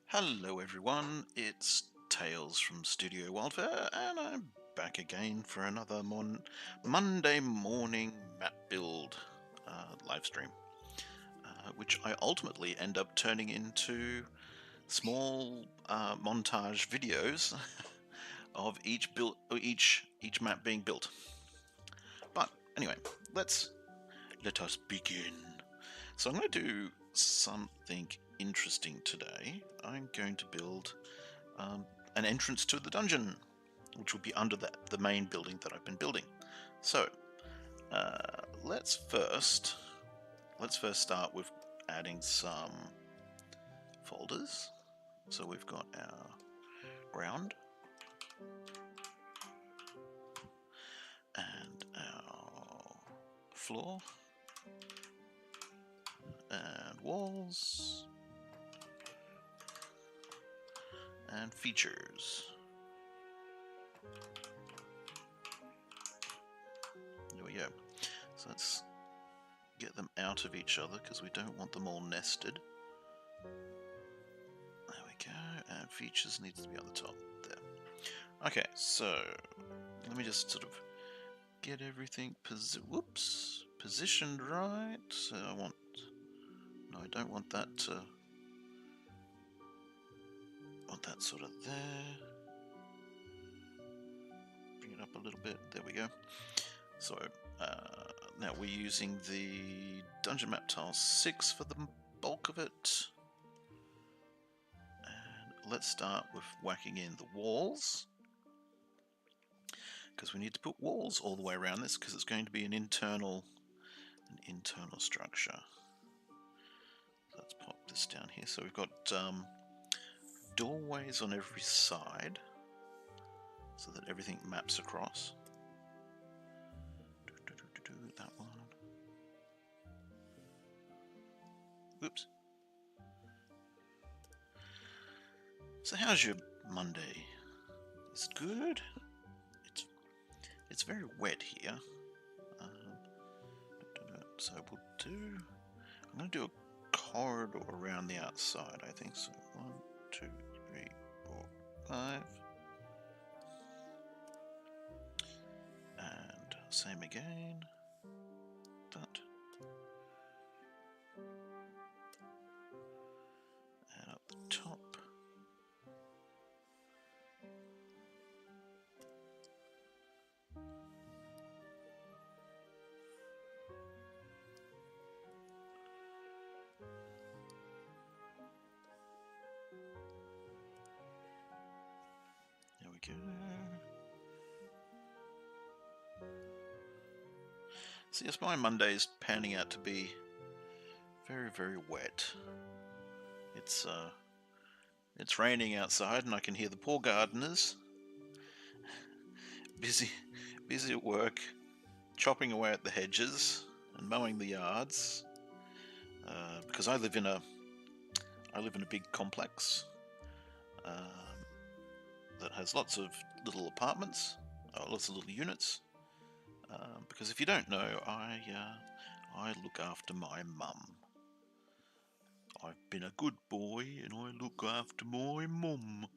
Hello everyone, it's Tailz from Studio Wildfire, and I'm back again for another Monday morning map build live stream, which I ultimately end up turning into small montage videos of each map being built. But anyway, let us begin. So I'm going to do something interesting today. I'm going to build an entrance to the dungeon, which will be under the main building that I've been building. So let's first start with adding some folders. So we've got our ground and our floor and walls and features. There we go. So let's get them out of each other because we don't want them all nested. There we go, and features needs to be on the top there. Okay, so let me just sort of get everything positioned right. So I don't want that to sort of there. Bring it up a little bit. There we go. So now we're using the dungeon map tile 6 for the bulk of it. And let's start with whacking in the walls, because we need to put walls all the way around this because it's going to be an internal structure. So let's pop this down here. So we've got doorways on every side so that everything maps across. That one. Oops. So how's your Monday? Is it good? It's very wet here. So we'll do. I'm going to do a corridor around the outside. I think so. 1, 2, 3, 4, 5. And same again. That. And up the top. There we go. So yes, my Monday's panning out to be very, very wet. It's raining outside, and I can hear the poor gardeners busy at work, chopping away at the hedges and mowing the yards. Because I live in a big complex that has lots of little apartments, lots of little units. Because if you don't know, I look after my mum. I've been a good boy and I look after my mum.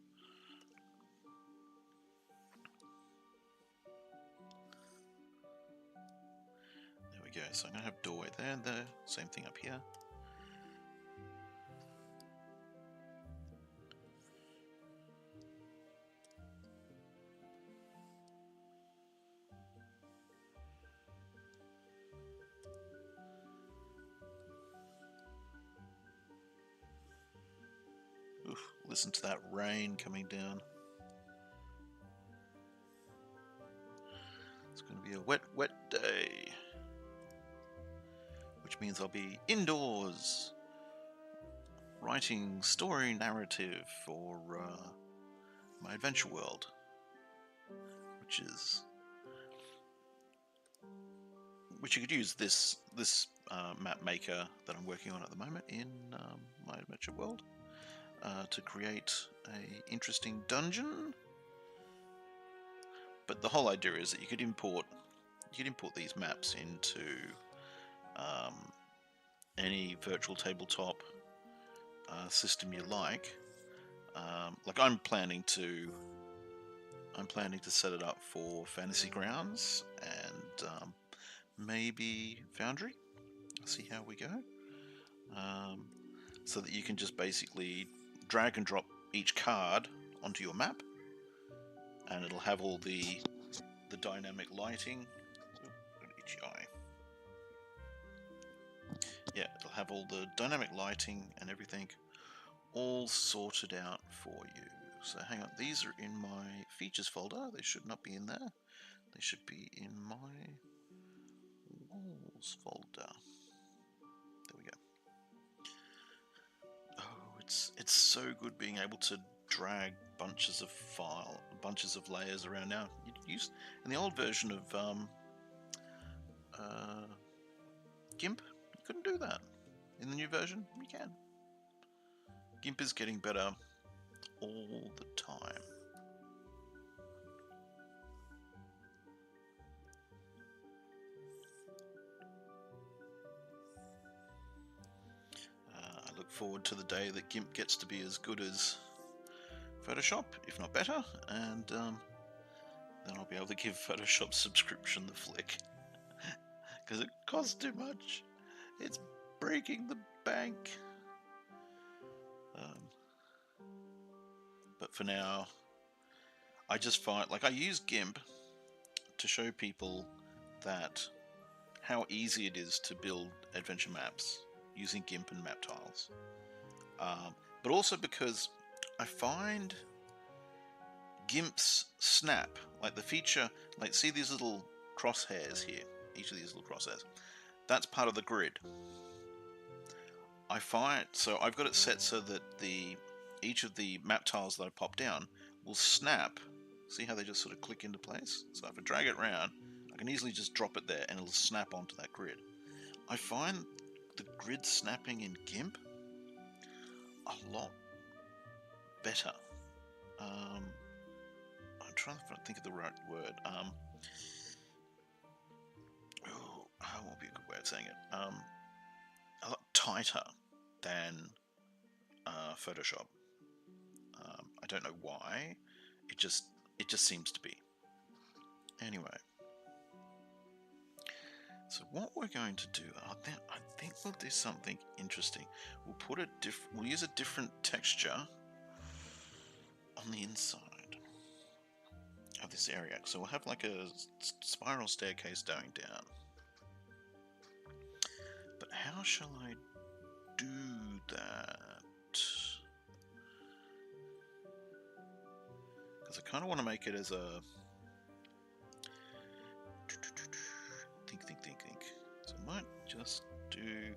There we go. So I'm going to have doorway there and there. Same thing up here. Oof, listen to that rain coming down. It's going to be a wet, wet day. Which means I'll be indoors writing story narrative for my adventure world. Which you could use this map maker that I'm working on at the moment in my adventure world to create a interesting dungeon. But the whole idea is that you could import these maps into any virtual tabletop system you like, Like I'm planning to set it up for Fantasy Grounds and maybe Foundry. See how we go. So that you can just basically drag and drop each card onto your map, and it'll have all the dynamic lighting. Itchy eye. Yeah, it'll have all the dynamic lighting and everything all sorted out for you. So hang on, these are in my features folder. They should not be in there. They should be in my walls folder. There we go. Oh, it's so good being able to drag bunches of layers around now. In the old version of GIMP, you couldn't do that. In the new version, you can. GIMP is getting better all the time. I look forward to the day that GIMP gets to be as good as Photoshop, if not better, and then I'll be able to give Photoshop subscription the flick. Because it costs too much. It's breaking the bank. But for now, I just find, like, I use GIMP to show people that how easy it is to build adventure maps using GIMP and map tiles. But also because I find GIMP's snap, like the feature, like see these little crosshairs here, each of these little crosshairs, that's part of the grid. I find, so I've got it set so that each of the map tiles that I pop down will snap. See how they just sort of click into place? So if I drag it around, I can easily just drop it there and it'll snap onto that grid. I find the grid snapping in GIMP a lot better. I'm trying to think of the right word. What would be a good way of saying it? A lot tighter than Photoshop. I don't know why. It just seems to be. Anyway, so what we're going to do, I think we'll do something interesting. We'll use a different texture on the inside of this area. So we'll have like a spiral staircase going down. But how shall I do that? Because I kind of want to make it as a think. So I might just do.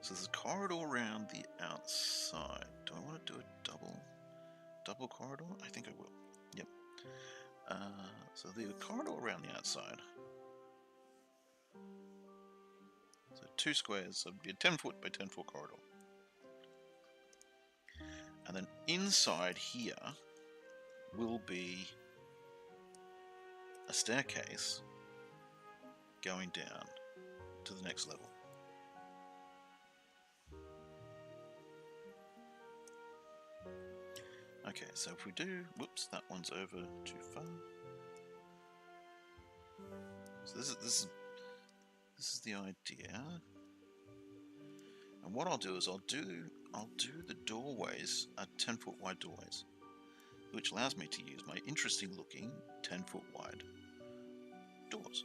So there's a corridor around the outside. Do I want to do a double corridor? I think I will. Yep. So the corridor around the outside. So 2 squares, so it'd be a 10-foot by 10-foot corridor. And then inside here will be a staircase going down to the next level. Okay, so if we do, whoops, that one's over too far. So this is the idea. And what I'll do is I'll do the doorways at 10-foot wide doorways, which allows me to use my interesting looking 10-foot wide doors.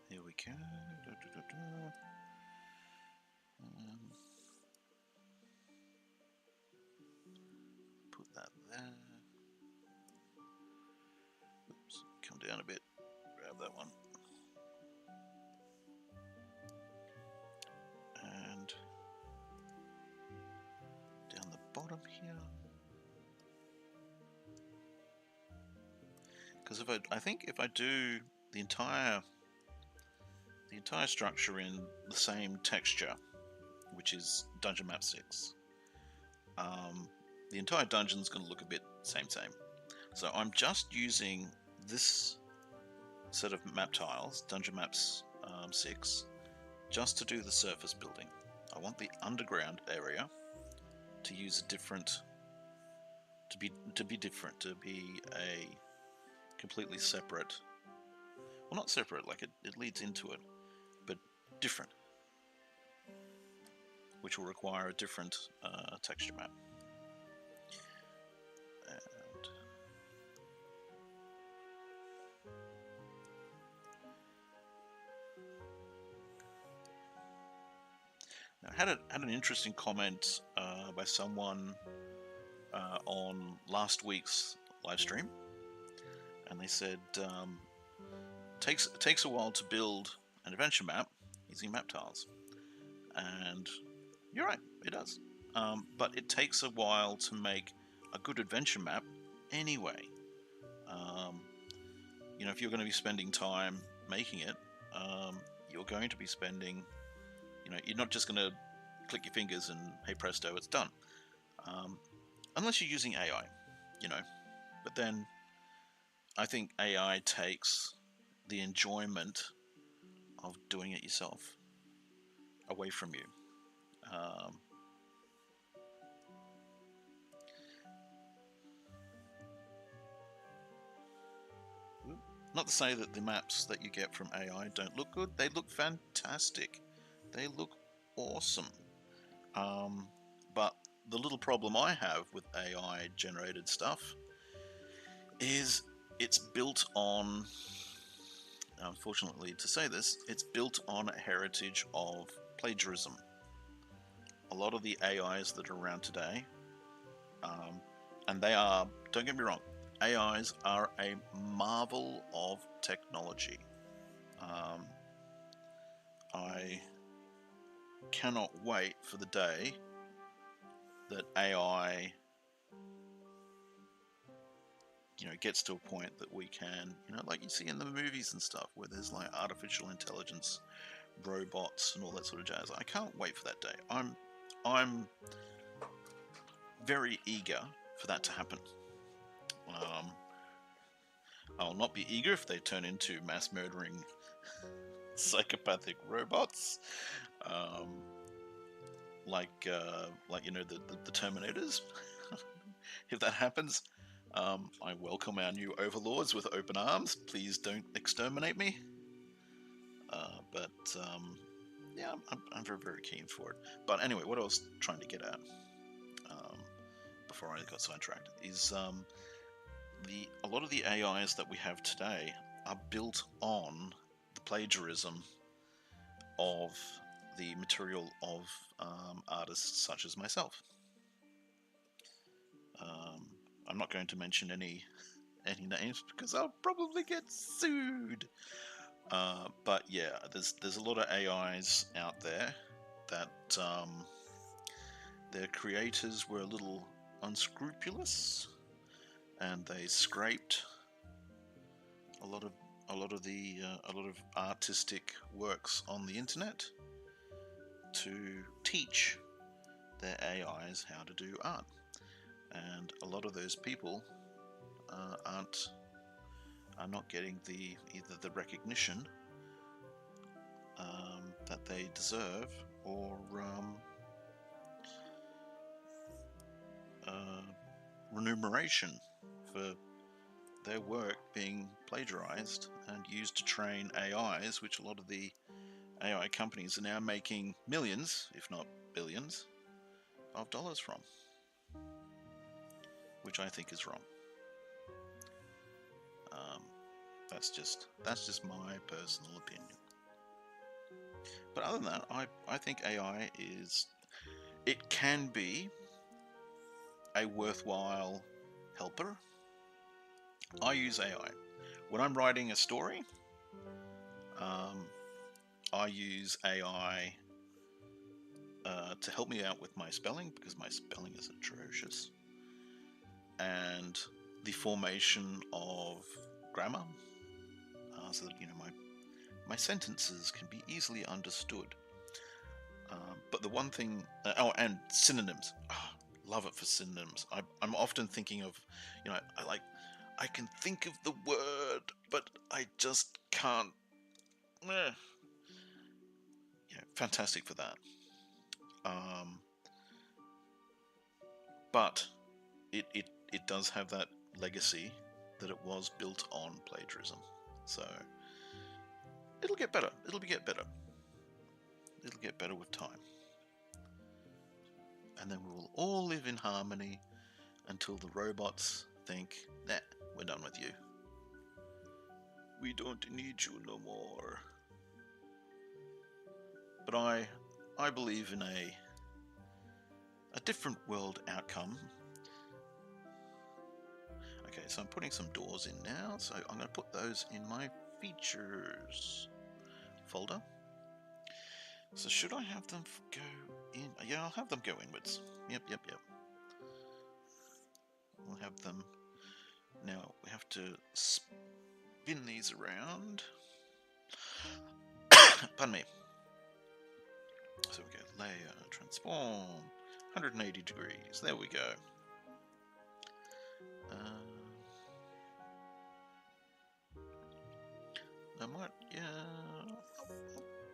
Here we go. Put that there. Oops, come down a bit. Grab that one. And down the bottom here. Because I think if I do the entire structure in the same texture, which is Dungeon Map 6, the entire dungeon's going to look a bit same. So I'm just using this set of map tiles, Dungeon Maps 6, just to do the surface building. I want the underground area to use a different, to be different, to be a completely separate. Well, not separate, like it leads into it, but different, which will require a different texture map. And now, I had an interesting comment by someone on last week's live stream, and they said takes a while to build an adventure map using map tiles, and you're right, it does. But it takes a while to make a good adventure map anyway. You know, if you're going to be spending time making it, you're going to be spending, you know, you're not just going to click your fingers and hey presto, it's done. Unless you're using AI, you know. But then I think AI takes the enjoyment of doing it yourself away from you. Not to say that the maps that you get from AI don't look good. They look fantastic. They look awesome. But the little problem I have with AI generated stuff is it's built on, unfortunately to say this, it's built on a heritage of plagiarism. A lot of the AIs that are around today, and they are, don't get me wrong, AIs are a marvel of technology. I cannot wait for the day that AI, you know, gets to a point that we can, you know, like you see in the movies and stuff, where there's like artificial intelligence, robots, and all that sort of jazz. I can't wait for that day. I'm very eager for that to happen. I'll not be eager if they turn into mass murdering psychopathic robots, like you know, the Terminators. If that happens, I welcome our new overlords with open arms. Please don't exterminate me. But yeah, I'm very, very keen for it. But anyway, what I was trying to get at before I got sidetracked is a lot of the AIs that we have today are built on the plagiarism of the material of artists such as myself. I'm not going to mention any names because I'll probably get sued. But yeah, there's a lot of AIs out there that their creators were a little unscrupulous, and they scraped a lot of artistic works on the internet to teach their AIs how to do art, and a lot of those people are not getting either the recognition that they deserve, or remuneration for their work being plagiarized and used to train AIs, which a lot of the AI companies are now making millions, if not billions, of dollars from, which I think is wrong. That's just my personal opinion. But other than that, I think AI can be a worthwhile helper. I use AI when I'm writing a story. I use AI to help me out with my spelling, because my spelling is atrocious, and the formation of grammar, so that, you know, my sentences can be easily understood. But the one thing, and synonyms. Oh, love it for synonyms. I'm often thinking of, you know, I can think of the word, but I just can't. Yeah, fantastic for that. But it does have that legacy that it was built on plagiarism. So it'll get better. It'll get better. It'll get better with time. And then we will all live in harmony until the robots think, nah, we're done with you. We don't need you no more. But I believe in a different world outcome. Okay, so I'm putting some doors in now, so I'm going to put those in my features folder. So should I have them go in? Yeah, I'll have them go inwards. Yep. We'll have them. Now we have to spin these around. Pardon me. So we go layer, transform, 180 degrees. There we go. I might, yeah,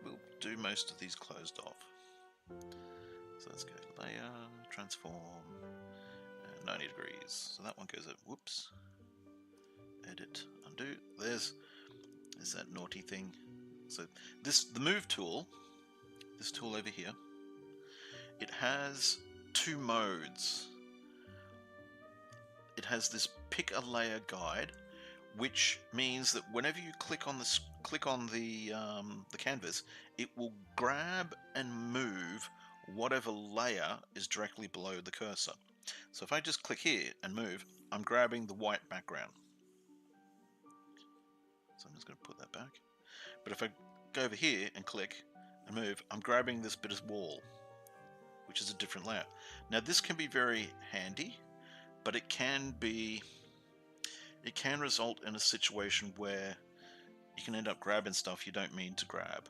we'll do most of these closed off. So let's go layer, transform, and 90 degrees. So that one goes at, whoops, edit, undo. There's that naughty thing. So the move tool, this tool over here, it has two modes. It has this pick a layer guide, which means that whenever you click on the canvas, it will grab and move whatever layer is directly below the cursor. So if I just click here and move, I'm grabbing the white background. So I'm just going to put that back. But if I go over here and click and move, I'm grabbing this bit of wall, which is a different layer. Now this can be very handy, but it can result in a situation where you can end up grabbing stuff you don't mean to grab,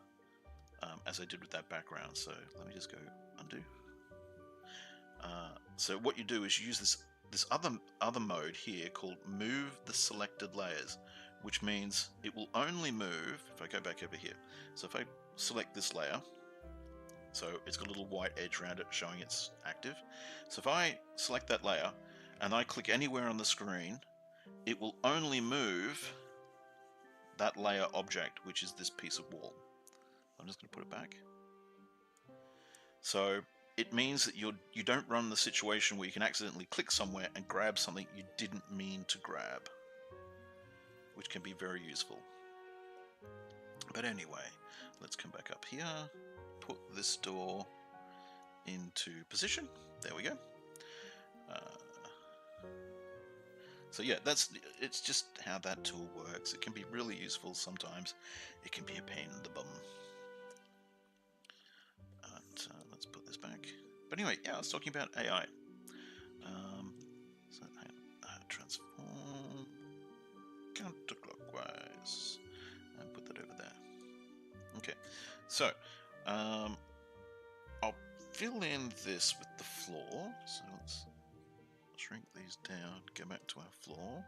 as I did with that background. So let me just go undo. So what you do is you use this other mode here called move the selected layers, which means it will only move if I go back over here. So if I select this layer, so it's got a little white edge around it showing it's active. So if I select that layer and I click anywhere on the screen, it will only move that layer object, which is this piece of wall. I'm just going to put it back. So it means that you don't run the situation where you can accidentally click somewhere and grab something you didn't mean to grab, which can be very useful. But anyway, let's come back up here, put this door into position. There we go. So yeah, it's just how that tool works. It can be really useful sometimes. It can be a pain in the bum. Let's put this back. But anyway, yeah, I was talking about AI. So transform counterclockwise and put that over there. Okay, so I'll fill in this with the floor. So let's shrink these down, go back to our floor.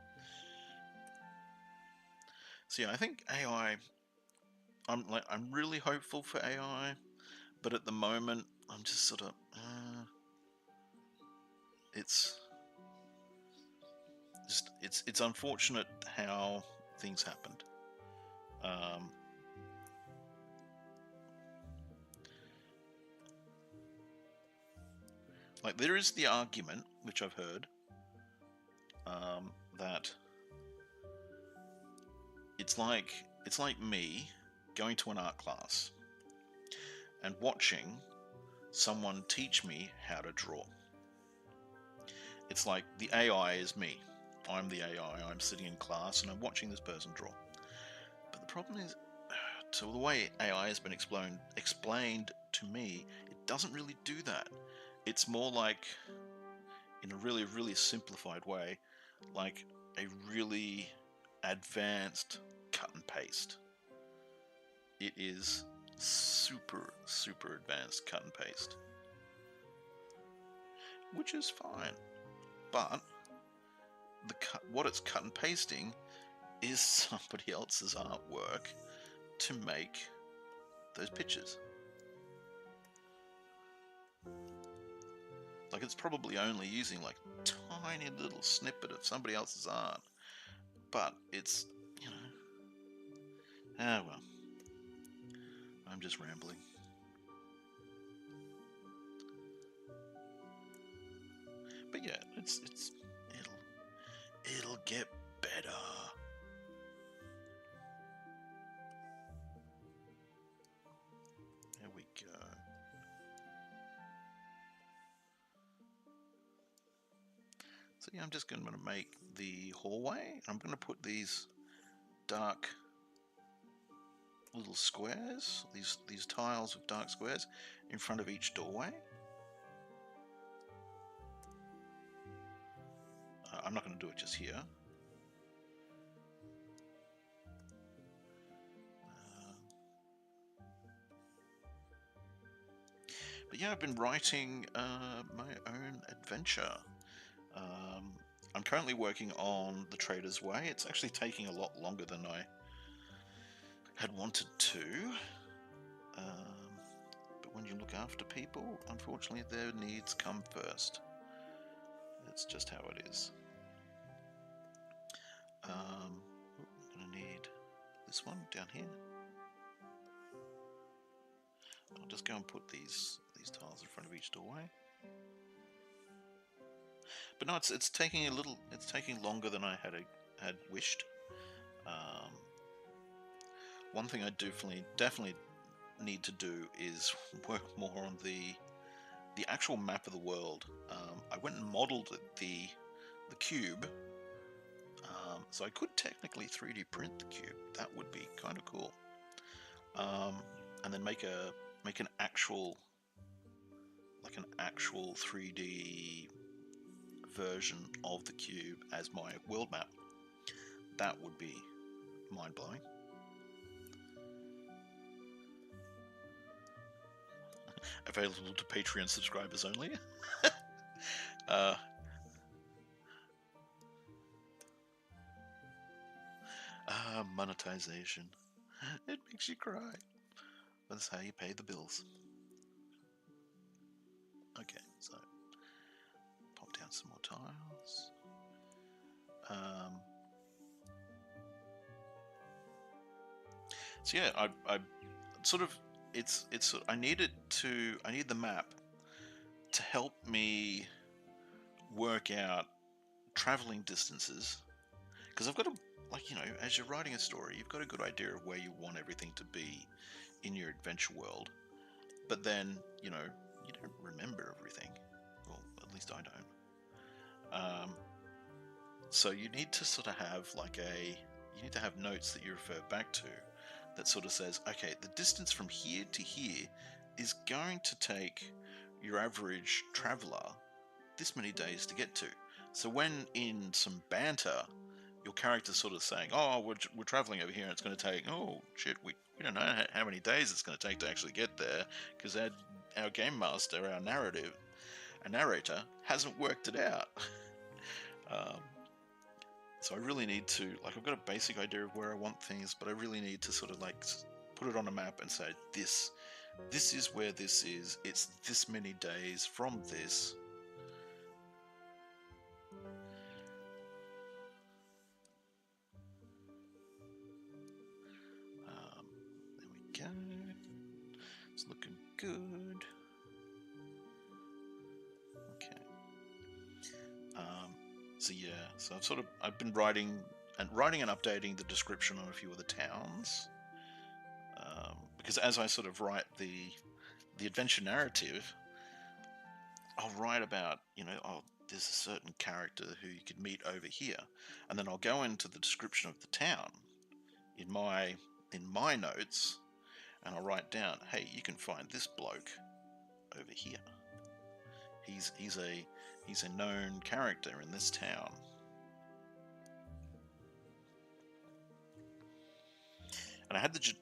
So yeah, I think AI, I'm really hopeful for AI, but at the moment I'm just sort of it's unfortunate how things happened. Like there is the argument, which I've heard, that it's like me going to an art class and watching someone teach me how to draw. It's like the AI is me. I'm the AI. I'm sitting in class and I'm watching this person draw. But the problem is, so the way AI has been explained to me, it doesn't really do that. It's more like, in a really, really simplified way, like a really advanced cut and paste. It is super, super advanced cut and paste, which is fine. But what it's cut and pasting is somebody else's artwork to make those pictures. Like, it's probably only using like a tiny little snippet of somebody else's art, but it's, you know, ah well, I'm just rambling. But yeah, it'll get better. There we go. So yeah, I'm just going to make the hallway. I'm going to put these dark little squares, these tiles with dark squares in front of each doorway. I'm not going to do it just here. But yeah, I've been writing my own adventure. I'm currently working on The Trader's Way. It's actually taking a lot longer than I had wanted to. But when you look after people, unfortunately their needs come first. It's just how it is. I'm going to need this one down here. I'll just go and put these tiles in front of each doorway. But no, it's taking longer than I had wished. One thing I definitely need to do is work more on the actual map of the world. I went and modeled the cube, so I could technically 3D print the cube. That would be kind of cool. And then make an actual 3D version of the cube as my world map. That would be mind-blowing. Available to Patreon subscribers only. Monetization. It makes you cry. That's how you pay the bills. Okay, so pop down some more tiles. So yeah, I sort of I need the map to help me work out traveling distances, because I've got to, like, you know, as you're writing a story, you've got a good idea of where you want everything to be in your adventure world, but then, you know, you don't remember everything. Well, at least I don't. So you need to sort of have you need to have notes that you refer back to that sort of says, okay, the distance from here to here is going to take your average traveler this many days to get to. So when in some banter, your character's sort of saying, oh, we're traveling over here and it's going to take, oh shit, we don't know how many days it's going to take to actually get there, because our game master, our narrator hasn't worked it out. So I really need to, like, I've got a basic idea of where I want things, but I really need to sort of like put it on a map and say, this is where this is, it's this many days from this. There we go. It's looking good. Okay. So yeah, so I've been writing and updating the description on a few of the towns, because as I sort of write the adventure narrative, I'll write about, you know, oh, there's a certain character who you could meet over here, and then I'll go into the description of the town in my notes, and I'll write down, hey, you can find this bloke over here. He's a known character in this town. And I had to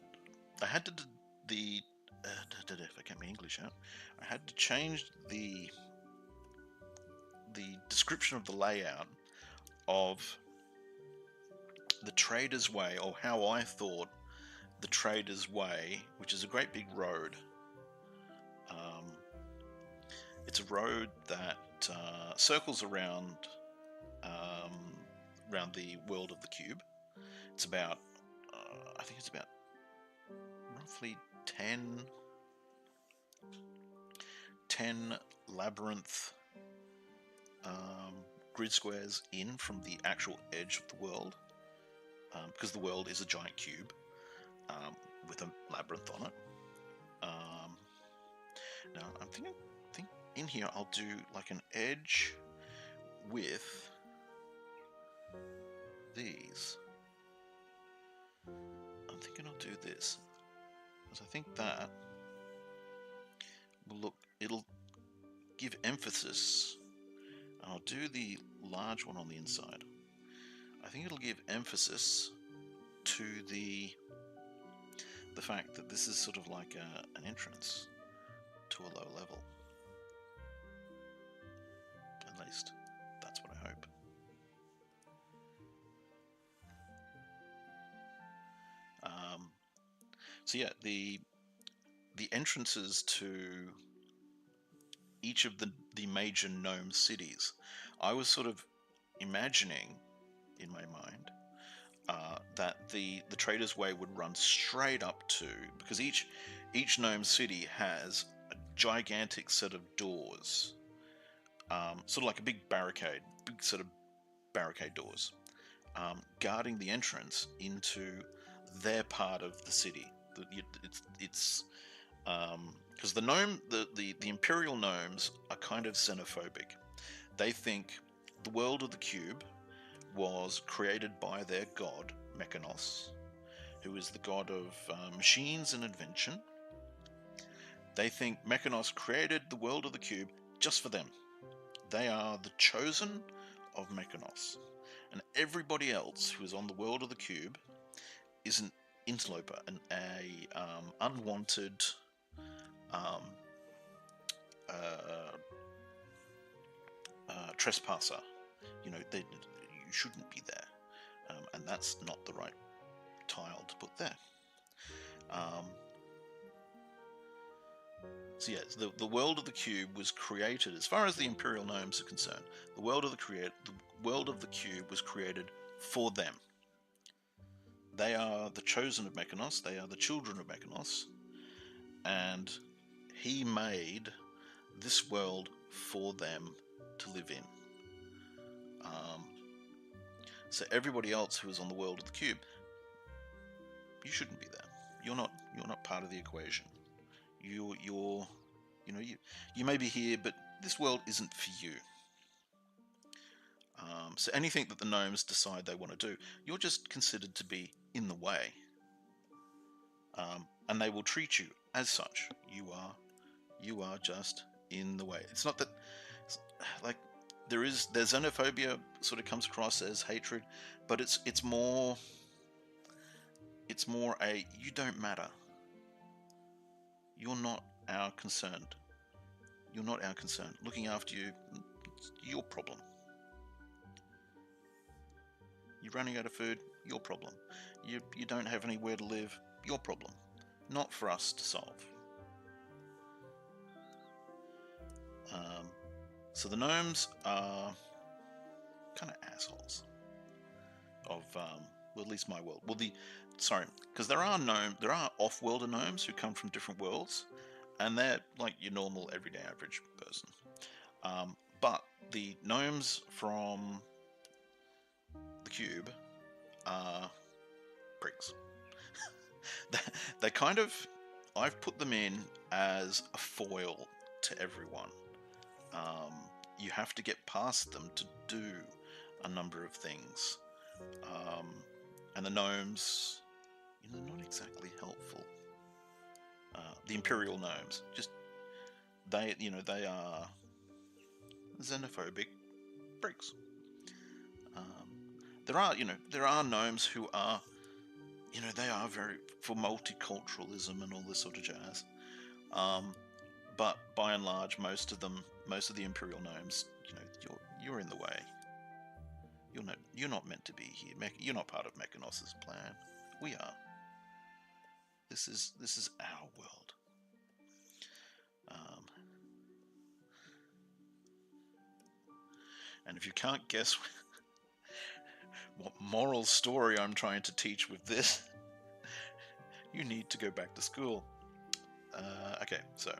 if I get my English out, I had to change the description of the layout of the Trader's Way, or how I thought the Trader's Way, which is a great big road. It's a road that circles around the world of the cube. It's about, I think it's about roughly 10 labyrinth grid squares in from the actual edge of the world, because the world is a giant cube with a labyrinth on it. Now I think in here I'll do like an edge with these. I'm thinking I'll do this, because I think that will look, it'll give emphasis. I'll do the large one on the inside. I think it'll give emphasis to the fact that this is sort of like an entrance to a low level. At least that's what I hope. So yeah, the entrances to each of the major gnome cities, I was sort of imagining in my mind that the Trader's Way would run straight up to, because each gnome city has a gigantic set of doors, sort of like a big set of barricade doors, guarding the entrance into their part of the city. It's because the Imperial gnomes are kind of xenophobic. They think the world of the cube was created by their god Mechanos, who is the god of machines and invention. They think Mechanos created the world of the cube just for them. They are the chosen of Mechanos, and everybody else who is on the world of the cube is an interloper, an unwanted trespasser. You shouldn't be there, and that's not the right tile to put there. So yeah, the world of the cube was created, as far as the Imperial gnomes are concerned. The world of the cube was created for them. They are the chosen of Mechanos. They are the children of Mechanos, and he made this world for them to live in. So everybody else who is on the world of the cube, you shouldn't be there. You're not part of the equation. You may be here, but this world isn't for you. So anything that the gnomes decide they want to do, you're just considered to be in the way, and they will treat you as such. You are just in the way. It's not that, like, their xenophobia sort of comes across as hatred, but it's more a, you don't matter. You're not our concern. You're not our concern. Looking after you, it's your problem. You're running out of food, your problem. You don't have anywhere to live, your problem. Not for us to solve. So the gnomes are kind of assholes of, well, at least my world. Well, because there are off-worlder gnomes who come from different worlds, and they're like your normal, everyday, average person. But the gnomes from the cube are pricks. They kind of, I've put them in as a foil to everyone. You have to get past them to do a number of things, and the gnomes, not exactly helpful. The Imperial gnomes, they are xenophobic pricks. There are gnomes who are, they are very for multiculturalism and all this sort of jazz. But by and large, most of the Imperial gnomes, you're in the way. You're not meant to be here. You're not part of Mechanos's plan. We are. This is our world. And if you can't guess what moral story I'm trying to teach with this, you need to go back to school. Okay, so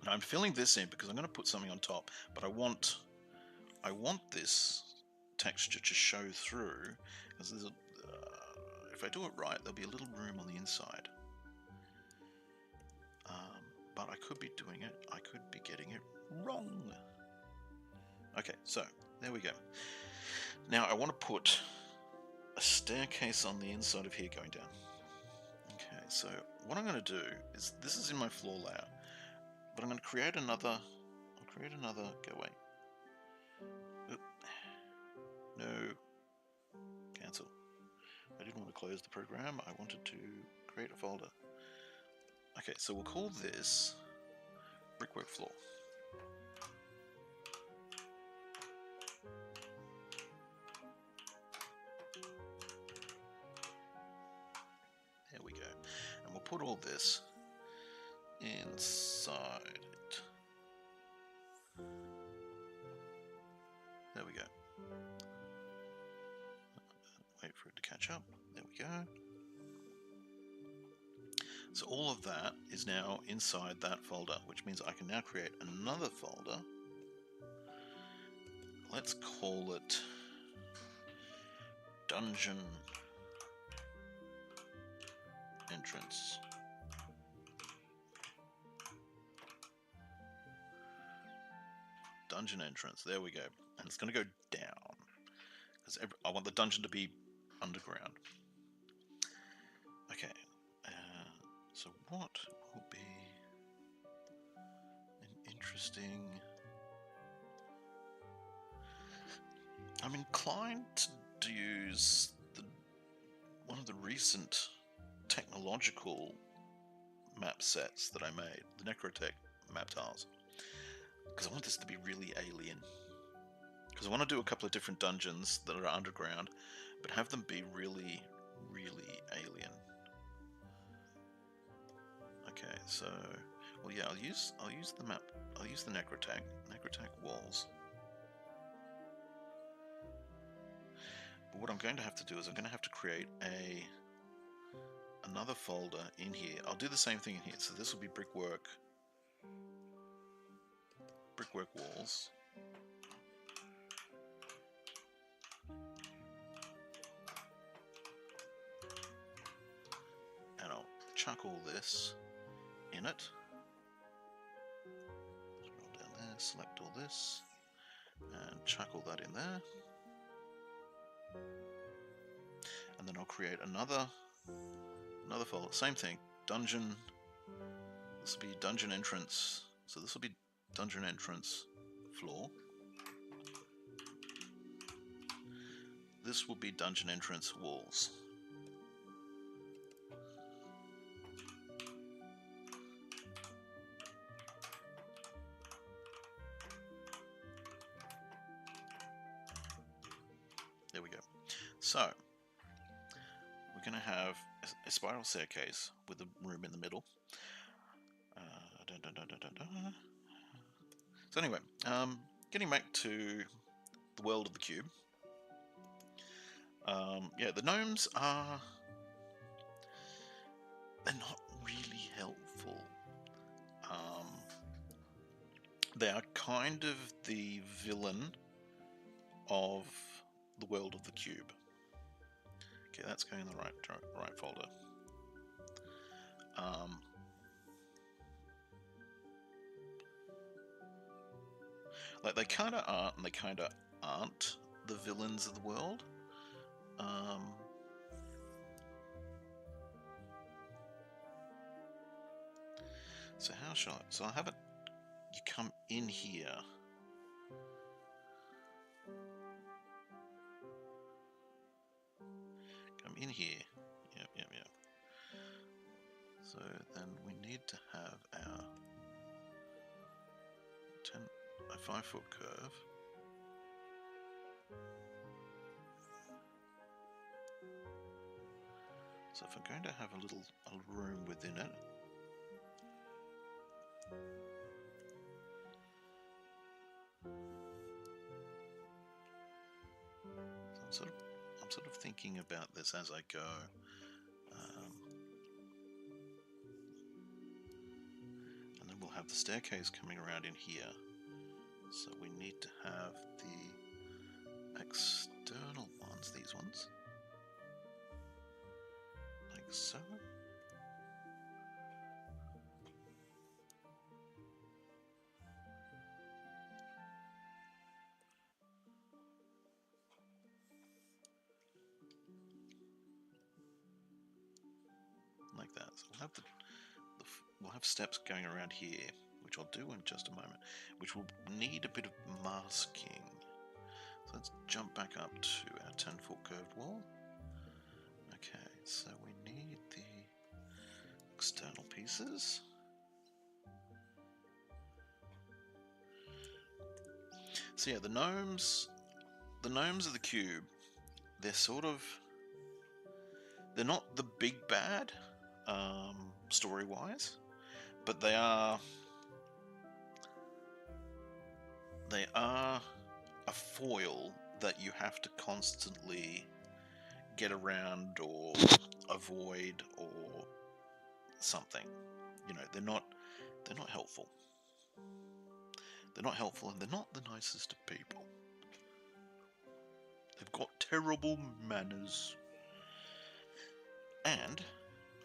now I'm filling this in because I'm going to put something on top, but I want this texture to show through, because there's if I do it right, there'll be a little room on the inside. But I could be doing it, I could be getting it wrong. Okay, so there we go. Now I want to put a staircase on the inside of here going down. Okay, so what I'm going to do is, this is in my floor layout, but I'm going to create another. I'll create another. Go away. Oop. No. Cancel. I didn't want to close the program. I wanted to create a folder. Okay, so we'll call this brickwork floor. There we go. And we'll put all this inside it. There we go. Wait for it to catch up. There we go. So all of that is now inside that folder, which means I can now create another folder. Let's call it Dungeon Entrance. Dungeon Entrance, there we go. And it's going to go down, because I want the dungeon to be underground. Okay, so what will be an interesting... I'm inclined to use one of the recent technological map sets that I made, the Necrotech map tiles, because I want this to be really alien. Because I want to do a couple of different dungeons that are underground, but have them be really, really alien. Okay, so, well, yeah, I'll use the map. I'll use the Necrotech walls. But what I'm going to have to do is I'm going to have to create another folder in here. I'll do the same thing in here. So this will be brickwork walls. And I'll chuck all this in it. Scroll down there, select all this, and chuck all that in there. And then I'll create another folder. Same thing. Dungeon. This will be dungeon entrance. So this will be dungeon entrance floor. This will be dungeon entrance walls. There we go. So we're going to have a spiral staircase with a room in the middle. So anyway, getting back to the world of the cube. Yeah, the gnomes are... they're not really helpful. They are kind of the villain of the world of the cube. Okay, that's going in the right folder. Like, they kind of are and they kind of aren't the villains of the world. So how shall I... So I'll have it... You come in here. Come in here. Yep. So then we need to have our 5-foot curve. So if I'm going to have a room within it, so I'm sort of thinking about this as I go. And then we'll have the staircase coming around in here. So we need to have the external ones, these ones, like so. Like that. So we'll have steps going around here, which I'll do in just a moment, which will need a bit of masking. So let's jump back up to our 10-foot curved wall. Okay, so we need the external pieces. So yeah, the gnomes of the cube, they're not the big bad, story-wise, but they are a foil that you have to constantly get around or avoid or something. You know, they're not helpful. They're not helpful, and they're not the nicest of people. They've got terrible manners. And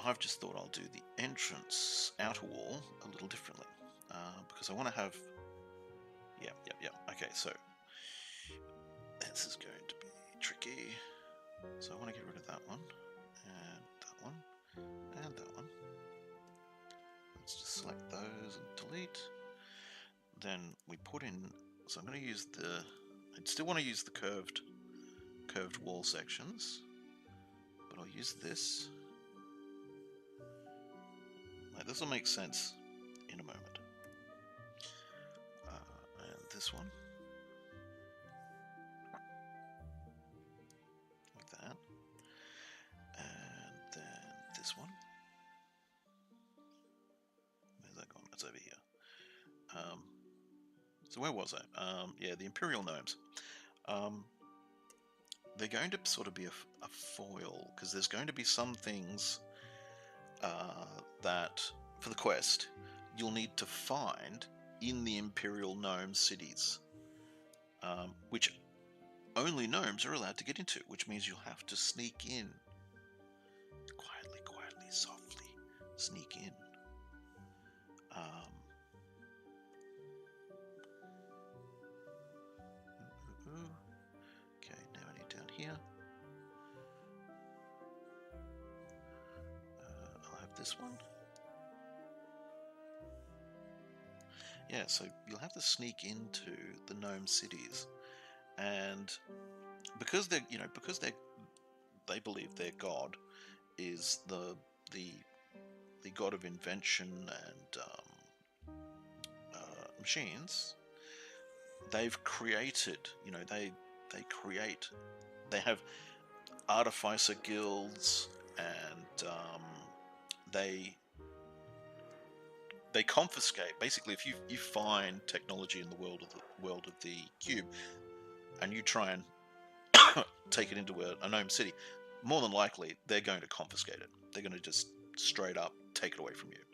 I've just thought I'll do the entrance outer wall a little differently, because I want to have. Yeah. Okay, so this is going to be tricky. So I want to get rid of that one, and that one, and that one. Let's just select those and delete. Then we put in. So I'm going to use the. I'd still want to use the curved wall sections, but I'll use this. Like, this will make sense in a moment. And this one. Like that. And then this one. Where's that gone? It's over here. So where was I? Yeah, the Imperial Gnomes. They're going to sort of be a foil, because there's going to be some things that, for the quest, you'll need to find in the Imperial Gnome cities, which only gnomes are allowed to get into, which means you'll have to sneak in. Quietly, softly, sneak in. Okay, now I need down here. I'll have this one. Yeah, so you'll have to sneak into the gnome cities, and because they believe their god is the god of invention and machines. They've created, they have artificer guilds, and they confiscate. Basically, if you find technology in the world of the cube, and you try and take it into a gnome city, more than likely they're going to confiscate it. They're going to just straight up take it away from you,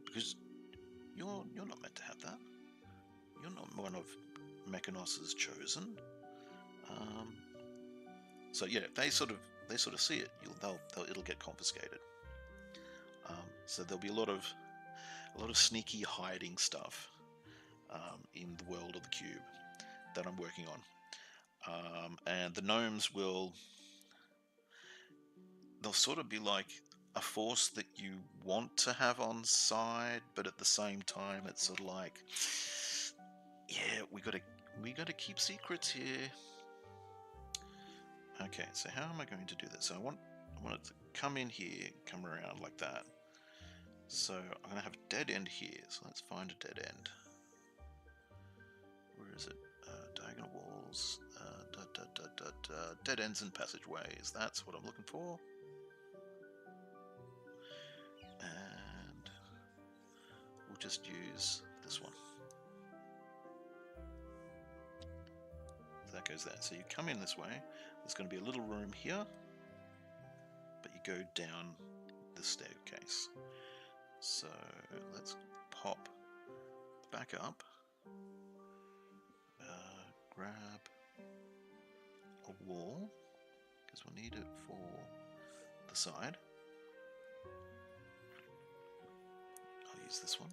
because you're not meant to have that. You're not one of Mechanos's chosen. So yeah, they sort of see it. It'll get confiscated. So there'll be a lot of sneaky hiding stuff in the world of the cube that I'm working on, and the gnomes they'll sort of be like a force that you want to have on side, but at the same time it's sort of like, yeah, we gotta keep secrets here. Okay, so how am I going to do this? So I want it to come in here, come around like that. So I'm going to have a dead end here. So let's find a dead end. Where is it? Diagonal walls. Dead ends and passageways. That's what I'm looking for. And we'll just use this one. So that goes there. So you come in this way. There's going to be a little room here, but you go down the staircase. So let's pop back up. Grab a wall, because we'll need it for the side. I'll use this one,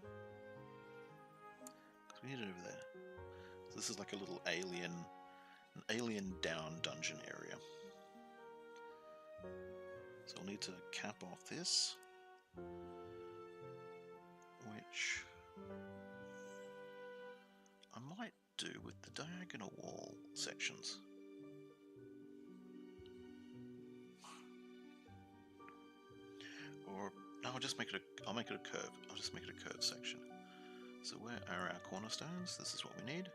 because we need it over there. So this is like a little an alien down dungeon area. So I'll need to cap off this, which I might do with the diagonal wall sections. Or no, I'll just make it a curve. I'll just make it a curved section. So where are our cornerstones? This is what we need.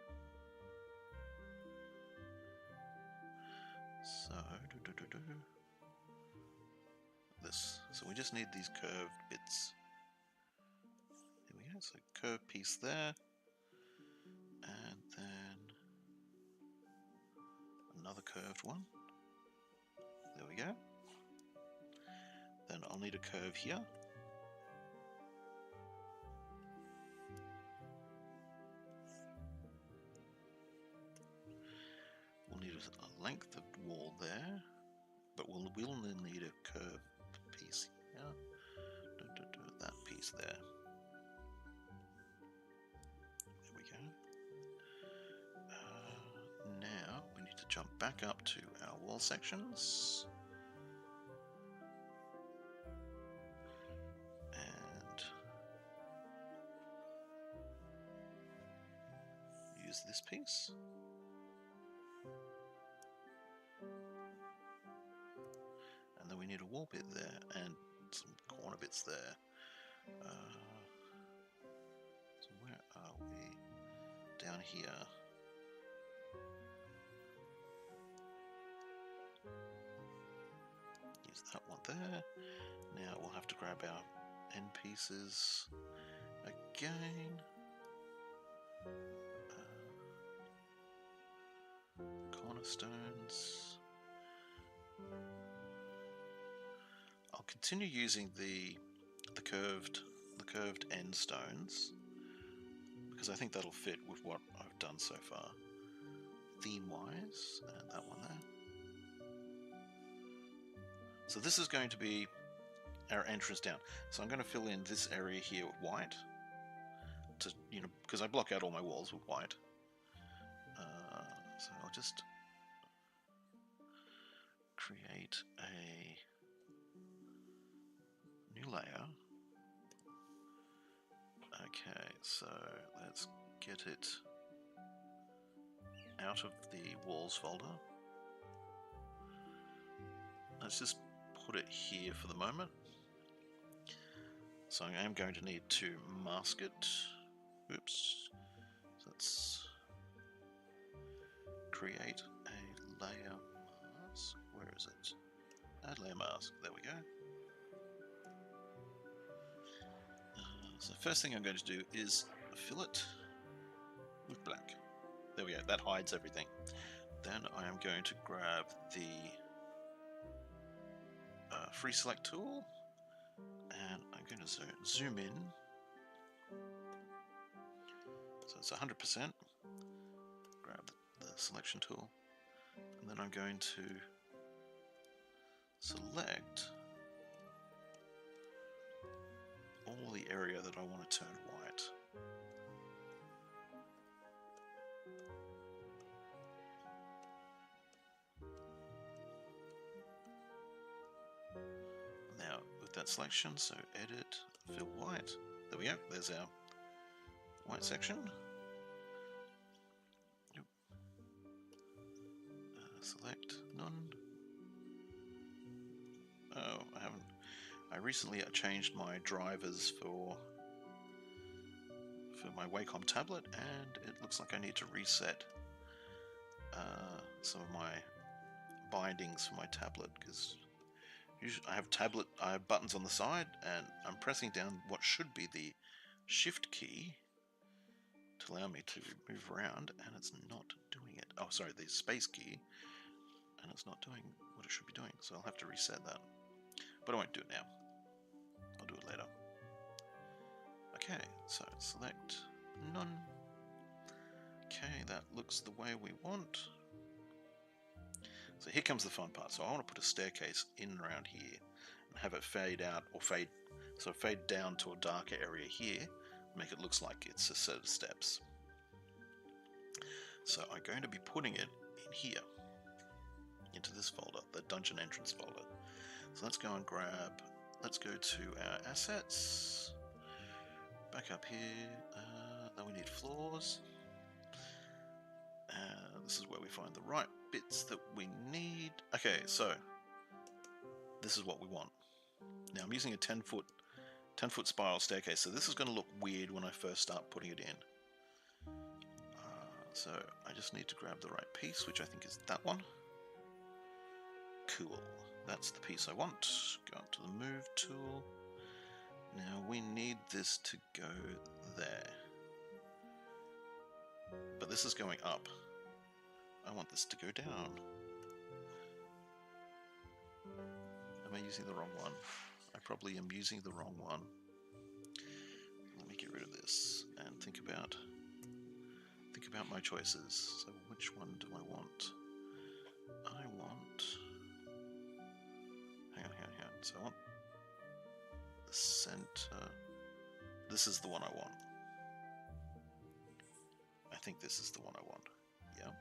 So this. So we just need these curved bits. Here we go. So curved piece there. And then another curved one. There we go. Then I'll need a curve here. We'll need a length of wall there, but we'll need a curved piece here. That piece there. There we go. Now we need to jump back up to our wall sections. And use this piece. And then we need a wall bit there and some corner bits there. So where are we? Down here. Use that one there. Now we'll have to grab our end pieces again. Cornerstones. I'll continue using the curved end stones, because I think that'll fit with what I've done so far, theme-wise, and that one there. So this is going to be our entrance down. So I'm going to fill in this area here with white, to because I block out all my walls with white. So I'll just create a new layer. Okay, so let's get it out of the walls folder. Let's just put it here for the moment. So I am going to need to mask it. Oops. So let's create a layer mask. Where is it? Add layer mask. There we go. So first thing I'm going to do is fill it with black. There we go, that hides everything. Then I am going to grab the free select tool, and I'm going to zoom in. So it's 100%. Grab the selection tool, and then I'm going to select all the area that I want to turn white. Now with that selection, so edit, fill white. There we go, there's our white section. Select none. Oh, I haven't. I recently changed my drivers for my Wacom tablet, and it looks like I need to reset some of my bindings for my tablet, because usually I have buttons on the side, and I'm pressing down what should be the shift key to allow me to move around, and it's not doing it. Oh, sorry, the space key, and it's not doing what it should be doing, so I'll have to reset that. But I won't do it now. I'll do it later. Okay, so select none. Okay, that looks the way we want. So here comes the fun part. So I want to put a staircase in and around here and have it fade out or fade down to a darker area here, make it look like it's a set of steps. So I'm going to be putting it in here, into this folder, the dungeon entrance folder. So let's go and let's go to our assets, back up here, then we need floors. This is where we find the right bits that we need. Okay, so this is what we want. Now I'm using a 10-foot spiral staircase, so this is going to look weird when I first start putting it in. So I just need to grab the right piece, which I think is that one. Cool. That's the piece I want. Go up to the move tool. Now we need this to go there. But this is going up. I want this to go down. Am I using the wrong one? I probably am using the wrong one. Let me get rid of this and think about my choices. So which one do I want? I want... Hang on. So I want the center. This is the one I want. I think this is the one I want. Yeah.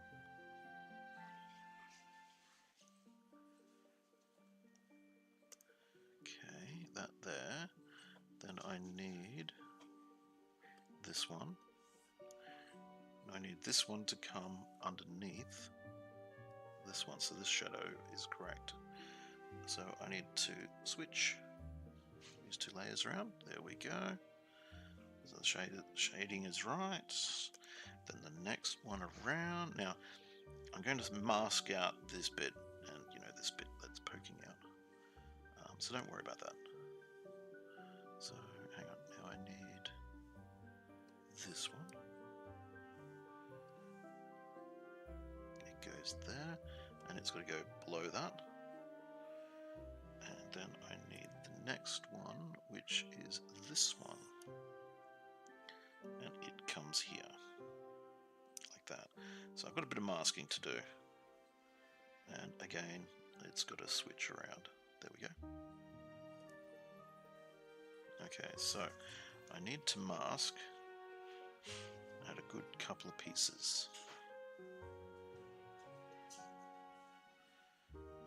Okay, that there. Then I need this one. I need this one to come underneath this one, so this shadow is correct. So I need to switch these two layers around. There we go. So the shading is right. Then the next one around. Now I'm going to mask out this bit and this bit that's poking out. So don't worry about that. So hang on. Now I need this one. It goes there, and it's got to go below that. And then I need the next one, which is this one. And it comes here. Like that. So I've got a bit of masking to do. And again, it's got to switch around. There we go. Okay, so I need to mask out a good couple of pieces.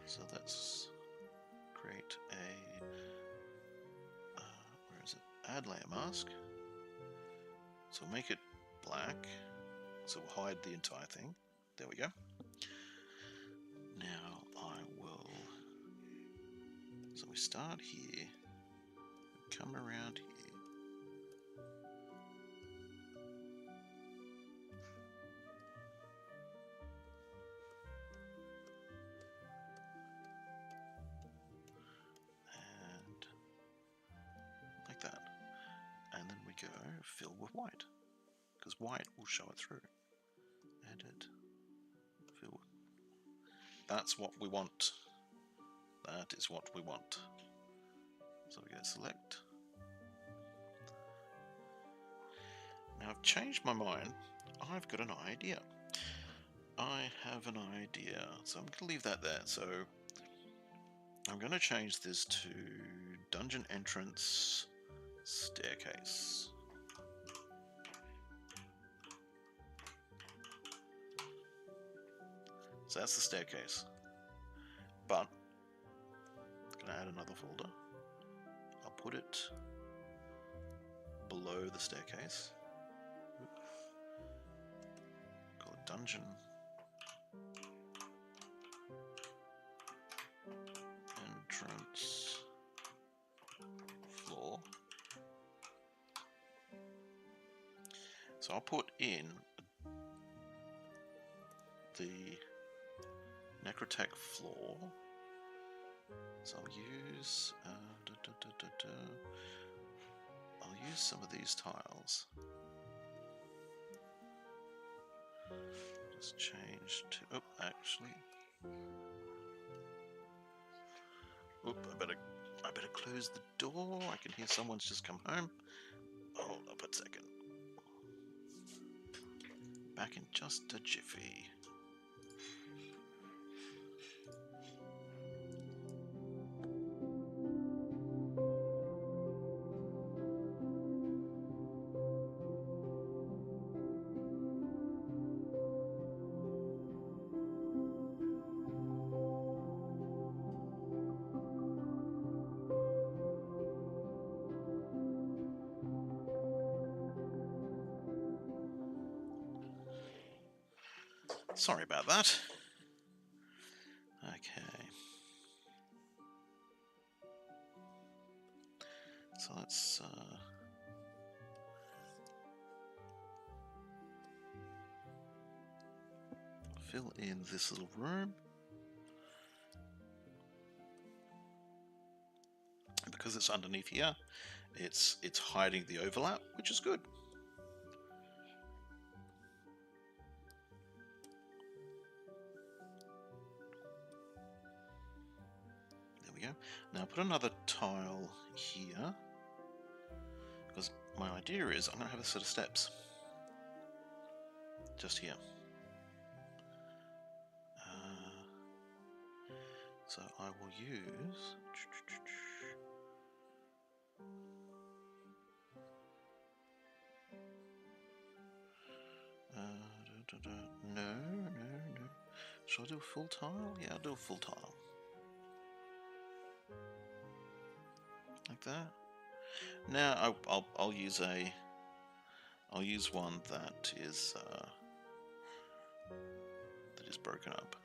So let's create a, where is it? Add layer mask. So we'll make it black. So we'll hide the entire thing. There we go. Now I will, so we start here, come around here. And like that. And then we go fill with white, because white will show it through. Edit, fill. That's what we want. That is what we want. So we go select. Now I've changed my mind. I've got an idea. I have an idea. So I'm going to leave that there. So I'm going to change this to dungeon entrance staircase. So that's the staircase. But I'm going to add another folder. I'll put it below the staircase. Call it dungeon entrance floor. So I'll put in the Microtech floor. So I'll use I'll use some of these tiles. Just change to actually. I better close the door. I can hear someone's just come home. Hold up a second. Back in just a jiffy. Sorry about that. Okay. So let's fill in this little room. And because it's underneath here, it's hiding the overlap, which is good. There we go. Now put another tile here, because my idea is I'm going to have a set of steps just here. So I will use no. Should I do a full tile? Yeah, I'll do a full tile. Like that. Now I'll use one that is broken up.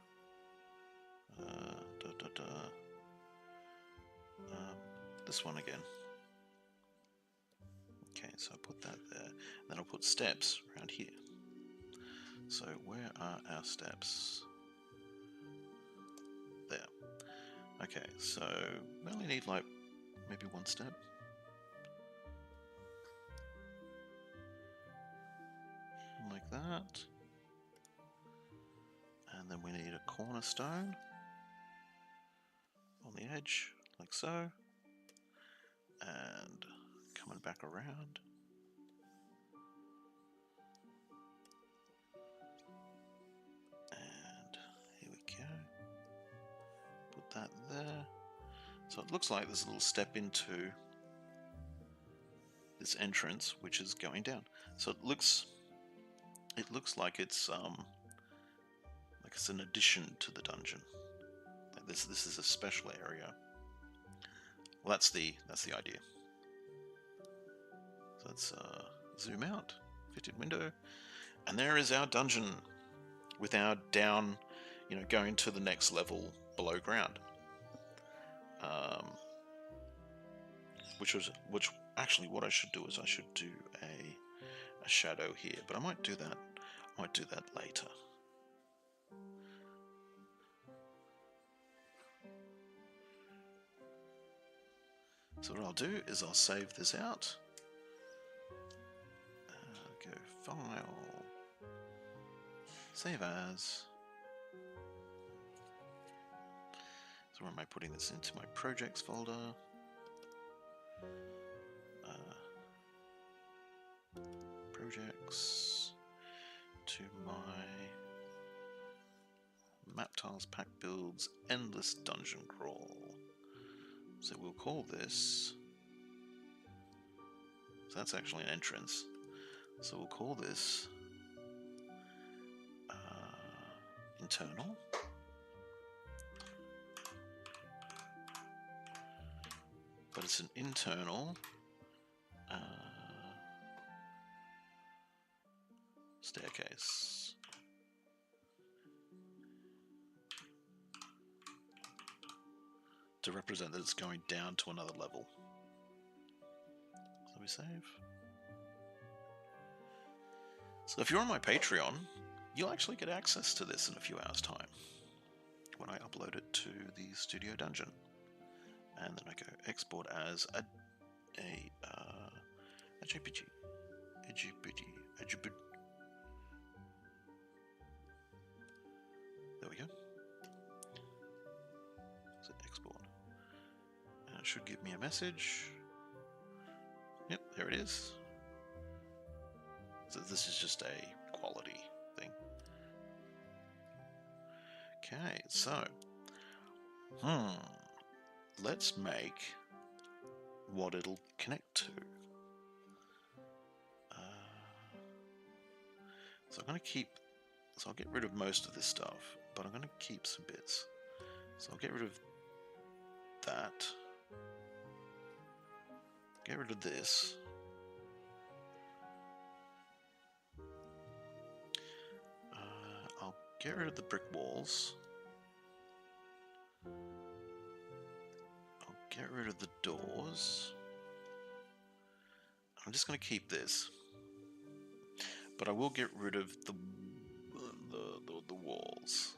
This one again. Okay, so I'll put that there. Then I'll put steps around here. So where are our steps? There. Okay, so we only need like maybe one step. Like that. And then we need a cornerstone on the edge, like so. And coming back around. And here we go. Put that there. So it looks like there's a little step into this entrance, which is going down. So it looks like it's an addition to the dungeon. Like this is a special area. Well, that's the idea. So let's zoom out, fitted window, and there is our dungeon with our down, going to the next level below ground. Which actually what I should do is I should do a shadow here, but I might do that. Later. So what I'll do is I'll save this out. Go File, Save As. So where am I putting this into? My Projects folder. Projects to my Map Tiles, Pack Builds, Endless Dungeon Crawl. So we'll call this, so that's actually an entrance, so we'll call this internal. But it's an internal staircase. To represent that it's going down to another level. So we save. So if you're on my Patreon, you'll actually get access to this in a few hours' time. when I upload it to the Studio Dungeon. And then I go export as a JPG. There we go. So export. And it should give me a message. Yep, there it is. So this is just a quality thing. Okay, so let's make what it'll connect to. So I'm going to keep. So I'll get rid of most of this stuff, but I'm going to keep some bits. So I'll get rid of that. Get rid of this. I'll get rid of the brick walls. I'll get rid of the doors. I'm just going to keep this, but I will get rid of the walls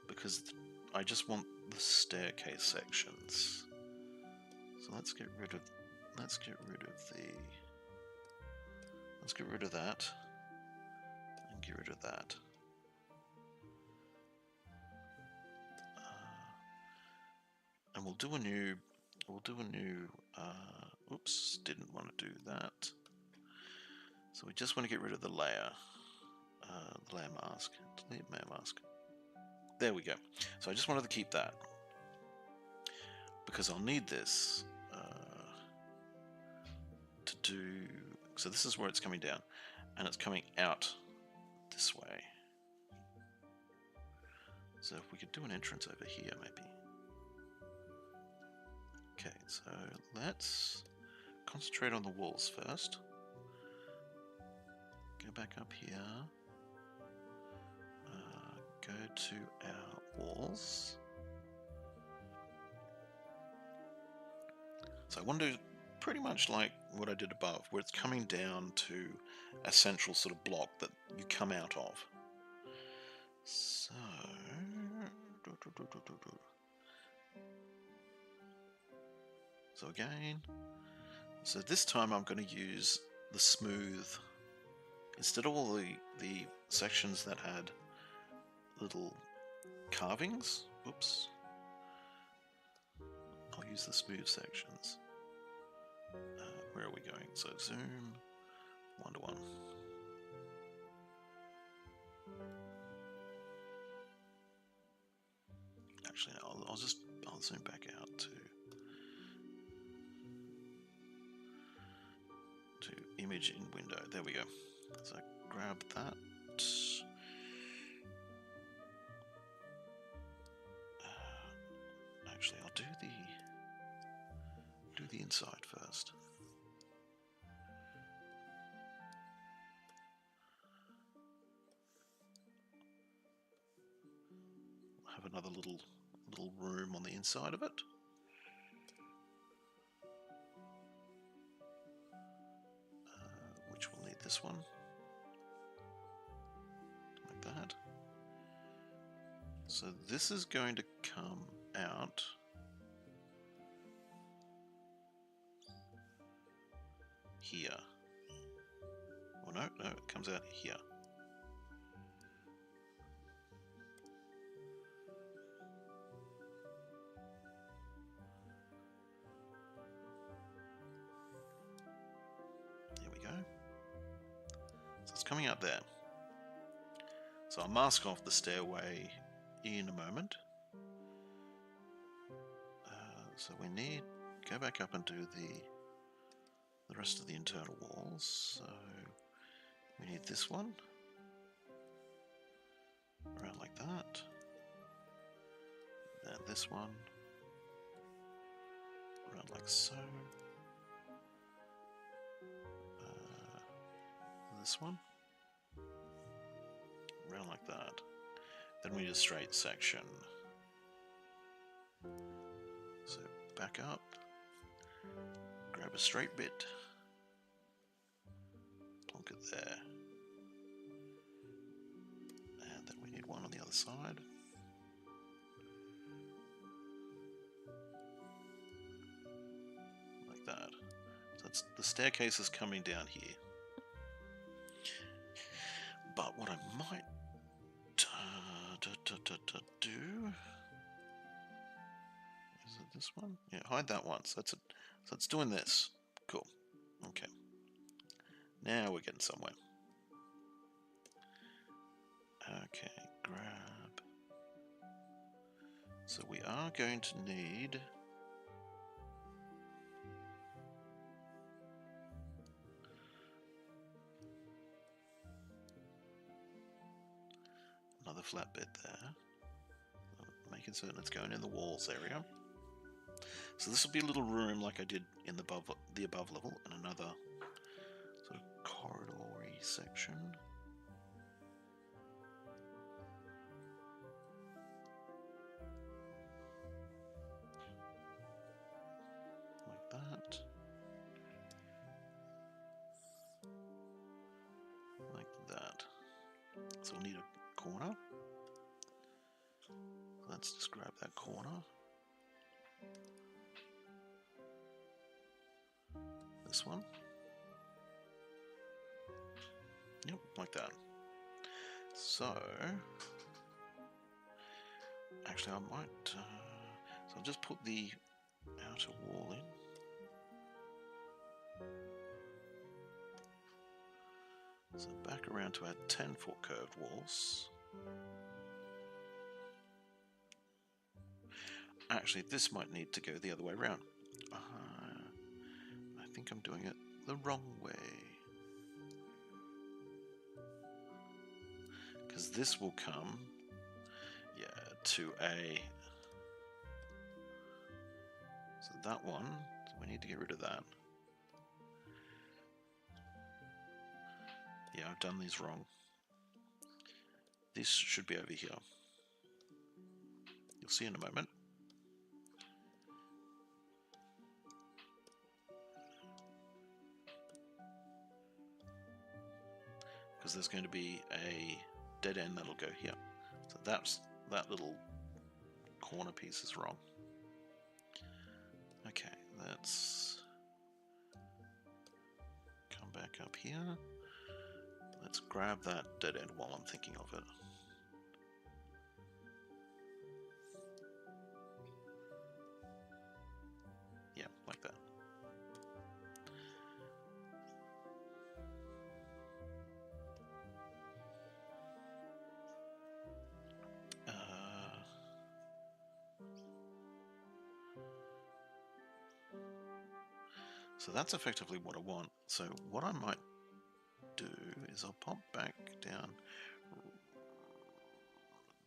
because I just want the staircase sections. So let's get rid of that. And get rid of that. And we'll do a new. Oops, didn't want to do that. So we just want to get rid of the layer. The layer mask. Delete layer mask. There we go. So I just wanted to keep that because I'll need this to do. So this is where it's coming down, and it's coming out this way. So if we could do an entrance over here, maybe. Okay, so let's concentrate on the walls first. Go back up here. Go to our walls. So I want to do pretty much like what I did above, where it's coming down to a central sort of block that you come out of. So again, so this time I'm going to use the smooth instead of all the sections that had little carvings. Oops. I'll use the smooth sections. Where are we going? So zoom 1:1. Actually, I'll zoom back out to image in window. There we go. So grab that. Actually, I'll do the inside first. We'll have another little room on the inside of it. Which will need this one. Like that. So this is going to come out here. Well, no, it comes out here. There we go. So it's coming out there. So I'll mask off the stairway in a moment. So we need go back up and do the rest of the internal walls. So we need this one around like that, and this one around like so. This one around like that. Then we need a straight section. So back up, grab a straight bit, plonk it there, and then we need one on the other side. the staircase is coming down here. But what I might do... Is it this one? Yeah, hide that one. So it's doing this. Cool. Okay. Now we're getting somewhere. Okay, grab. So we are going to need... another flatbed there. Making certain it's going in the walls area. So this will be a little room like I did in the above level, and another sort of corridory section. Like that. Like that. So we'll need a corner. Let's just grab that corner. This one. Yep, like that. So, actually I might, so I'll just put the outer wall in. So back around to our 10-foot curved walls. Actually, this might need to go the other way around. I think I'm doing it the wrong way. Because this will come, yeah, to a... So that one, so we need to get rid of that. Yeah, I've done these wrong. This should be over here. You'll see in a moment. Because there's going to be a dead end that'll go here. So that little corner piece is wrong. Okay, let's come back up here. Let's grab that dead end while I'm thinking of it. Yeah, like that. So that's effectively what I want. So what I might do is I'll pop back down.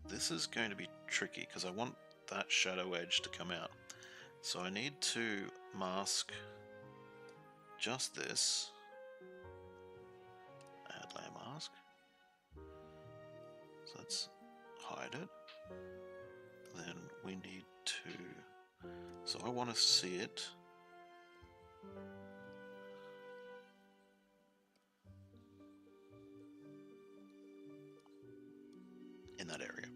This is going to be tricky because I want that shadow edge to come out. So I need to mask just this. Add layer mask. So let's hide it. Then we need to... So I want to see it. In that area.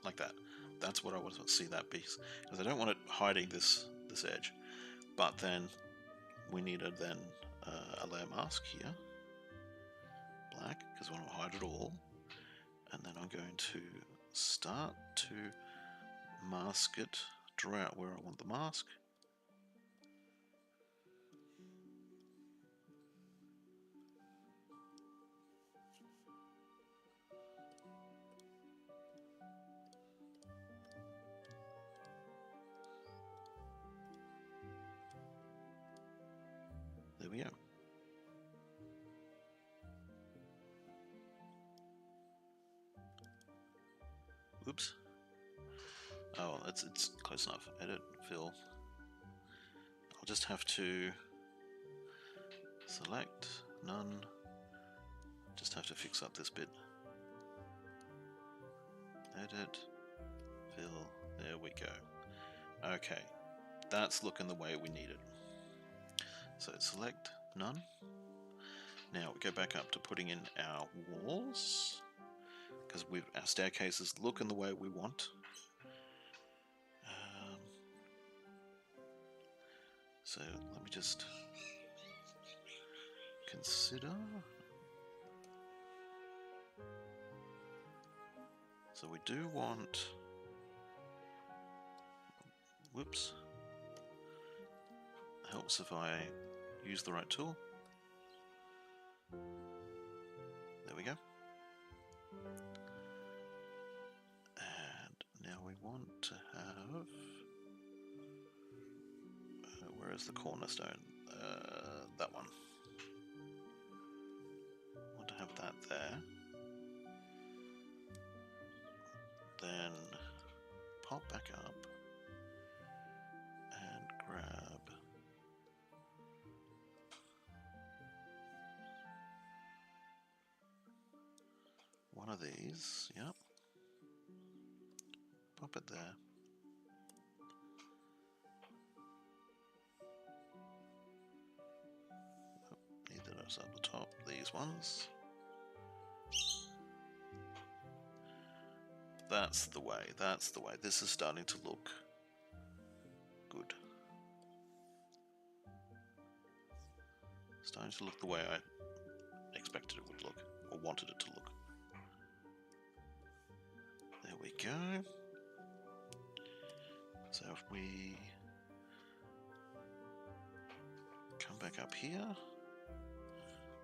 Like that. That's what I want to see that piece. Because I don't want it hiding this edge. But then we need a layer mask here. Black, because we want to hide it all. And then I'm going to start to mask it, draw out where I want the mask. There we go. Oops. Oh, it's close enough. Edit, fill. I'll just have to select, none. Just have to fix up this bit. Edit, fill, there we go. Okay, that's looking the way we need it. So select, none. Now we go back up to putting in our walls, because our staircases look in the way we want. So let me just consider. So we do want, whoops, helps if I use the right tool. There we go. And now we want to have, where is the cornerstone? That one. I want to have that there. Then pop back up and grab one of these, yep. Pop it there. Oh, need those up the top, these ones. That's the way, that's the way. This is starting to look good. Starting to look the way I expected it would look, or wanted it to look. There we go. So if we come back up here,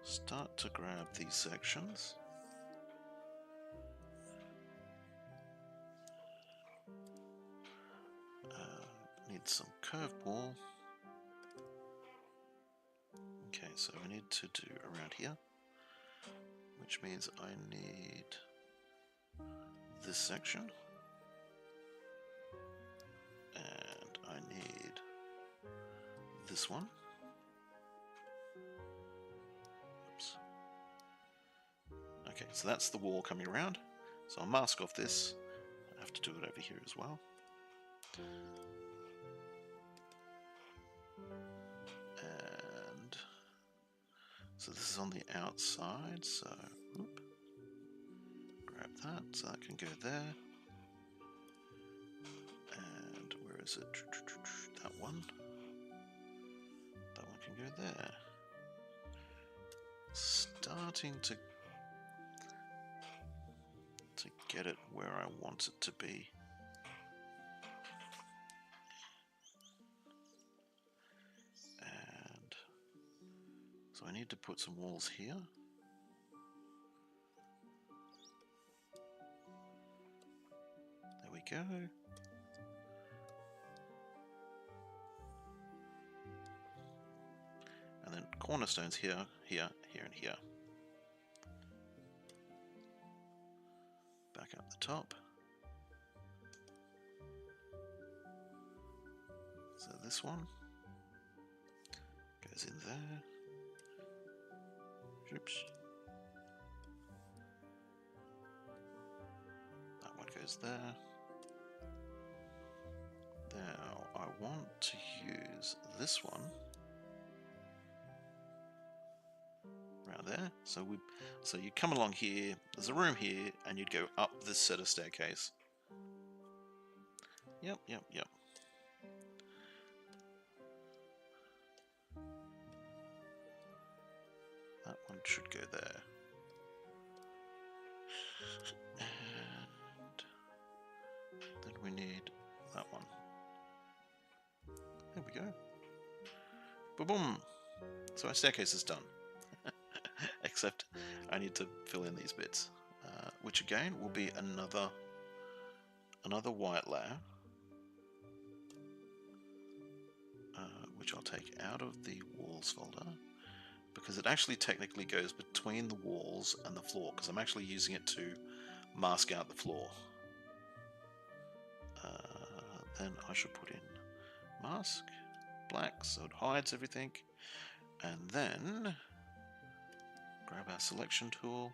start to grab these sections. Need some curved wall. Okay, so we need to do around here, which means I need this section, and I need this one. Oops. Okay, so that's the wall coming around. So I'll mask off this. I have to do it over here as well. And so this is on the outside, so whoop, grab that, so that can go there. And where is it? That one. That one can go there. Starting to get it where I want it to be. And so I need to put some walls here. There we go. And then cornerstones here, here, here, and here. Back up the top. So this one goes in there. Oops. That one goes there. Now I want to use this one around there. So you come along here, there's a room here, and you'd go up this set of staircase. Yep. That one should go there. And then we need that one. There we go. Boom! So our staircase is done. Except I need to fill in these bits, which again will be another white layer, which I'll take out of the walls folder, because it actually technically goes between the walls and the floor, because I'm actually using it to mask out the floor. Then I should put in mask black so it hides everything, and then grab our selection tool.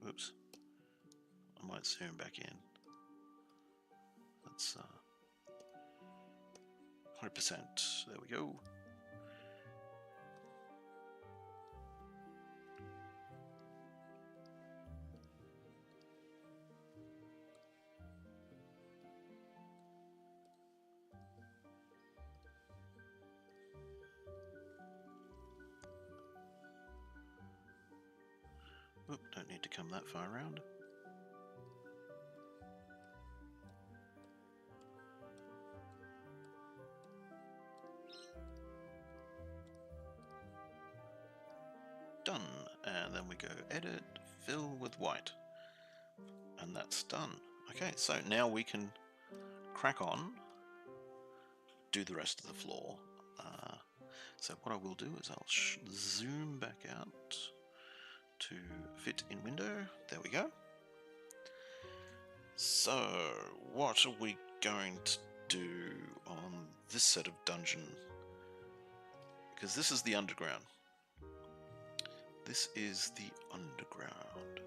Oops, I might zoom back in. That's 100%. There we go. come that far around. Done. And then we go edit, fill with white. And that's done. Okay, so now we can crack on, do the rest of the floor. So what I will do is I'll zoom back out to fit in window. There we go. So what are we going to do on this set of dungeon? Because this is the underground. This is the underground.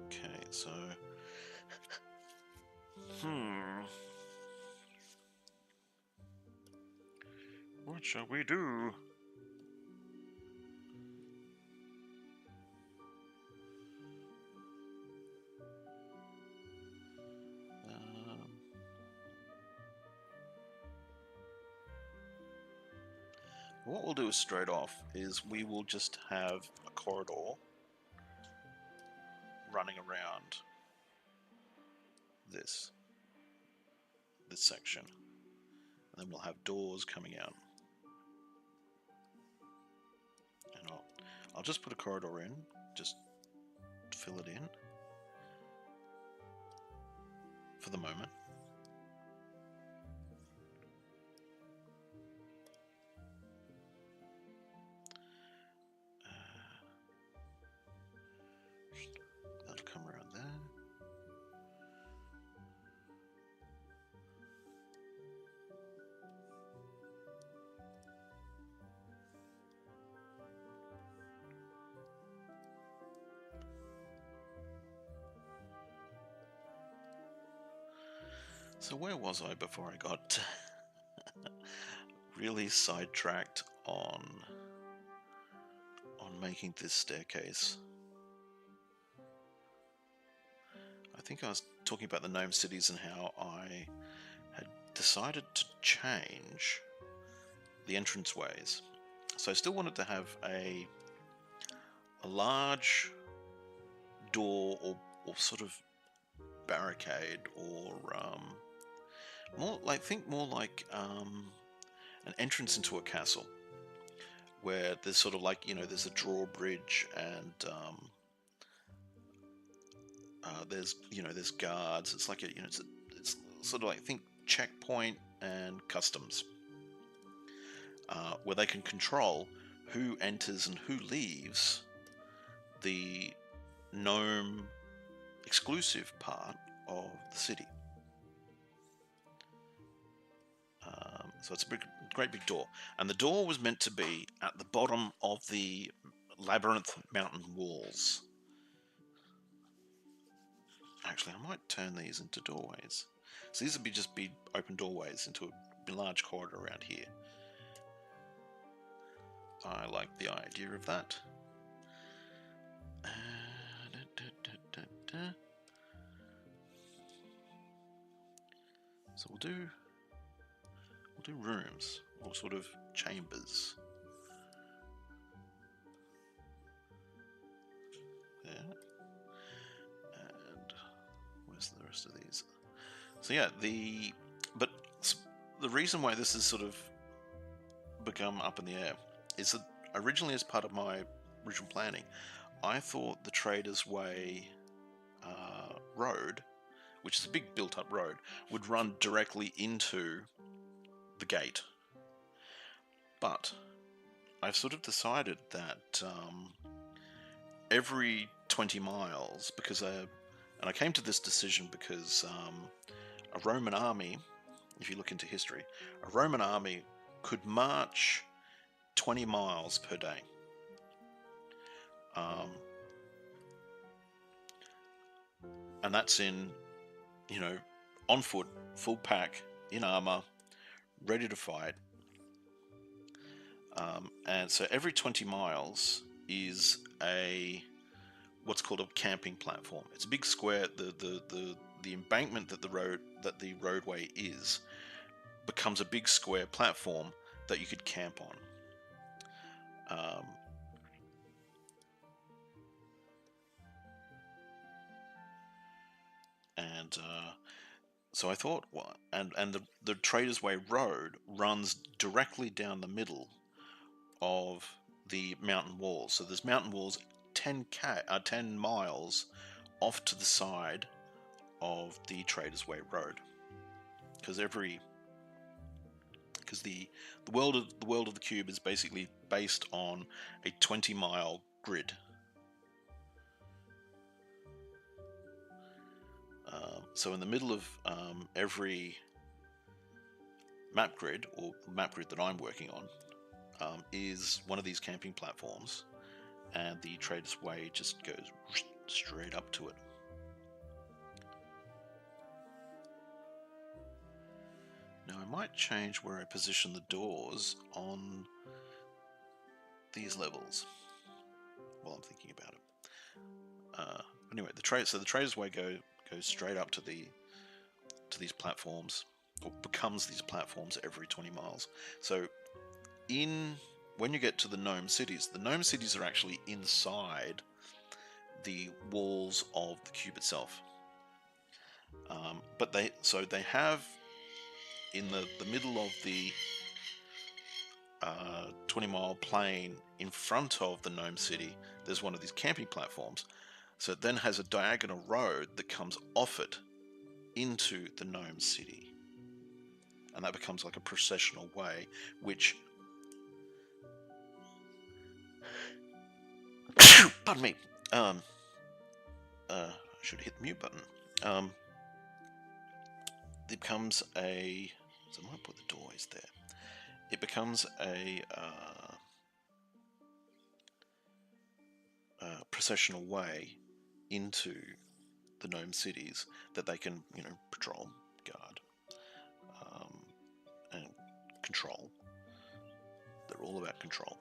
Okay, so what shall we do? What we'll do is straight off is we will just have a corridor running around this section, and then we'll have doors coming out. And I'll just put a corridor in, just fill it in for the moment. That'll come around there. So where was I before I got really sidetracked on making this staircase? I think I was talking about the gnome cities and how I had decided to change the entranceways. So I still wanted to have a large door or sort of barricade, or more like an entrance into a castle, where there's sort of like, you know, there's a drawbridge and there's guards. It's like it's sort of like, think checkpoint and customs, where they can control who enters and who leaves the gnome exclusive part of the city. So it's a great big door, and the door was meant to be at the bottom of the labyrinth mountain walls. Actually, I might turn these into doorways. So these would just be open doorways into a large corridor around here. I like the idea of that. So we'll do rooms, or sort of chambers. There. And where's the rest of these? So yeah, the reason why this has sort of become up in the air is that originally, as part of my original planning, I thought the Traders Way road, which is a big built-up road, would run directly into the gate. But I've sort of decided that every 20 miles, and I came to this decision because a Roman army, if you look into history, a Roman army could march 20 miles per day. And that's in, on foot, full pack, in armor, ready to fight. And so every 20 miles is what's called a camping platform. It's a big square. The embankment that the roadway is becomes a big square platform that you could camp on. And so I thought, well, and the Traders Way Road runs directly down the middle of the mountain walls. So there's mountain walls 10 miles off to the side of the Traders Way Road, because the world of the cube is basically based on a 20-mile grid. So in the middle of every map grid, or map grid that I'm working on, is one of these camping platforms, and the Traders Way just goes straight up to it. Now I might change where I position the doors on these levels while I'm thinking about it. Anyway, the Traders Way goes straight up to these platforms, or becomes these platforms every 20 miles. So when you get to the gnome cities are actually inside the walls of the cube itself. But they have, in the middle of the 20-mile plain in front of the gnome city, there's one of these camping platforms. So it then has a diagonal road that comes off it into the gnome city, and that becomes like a processional way, which pardon me, I should hit the mute button. It becomes a, so I might put the doors there. It becomes a processional way into the gnome cities that they can, patrol, guard, and control. They're all about control.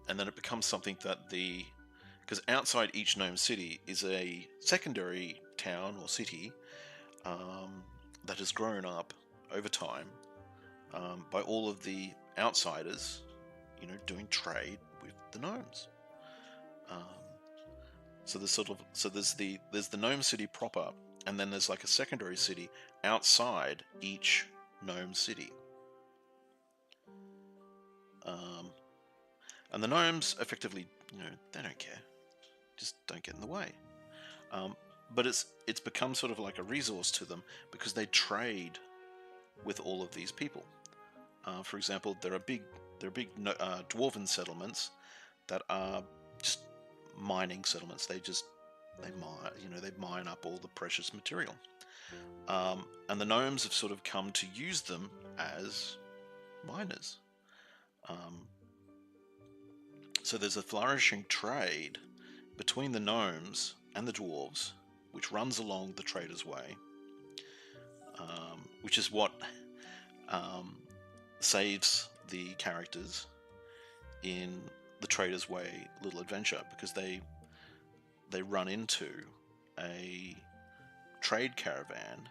And then it becomes something that because outside each gnome city is a secondary town or city that has grown up over time by all of the outsiders, doing trade with the gnomes. So there's the gnome city proper, and then there's like a secondary city outside each gnome city. And the gnomes effectively, they don't care, just don't get in the way. But it's become sort of like a resource to them, because they trade with all of these people. For example, there are big dwarven settlements that are just mining settlements. They mine, they mine up all the precious material. And the gnomes have sort of come to use them as miners. So there's a flourishing trade between the gnomes and the dwarves, which runs along the Traders Way, which is what saves the characters in the Traders Way little adventure, because they run into a trade caravan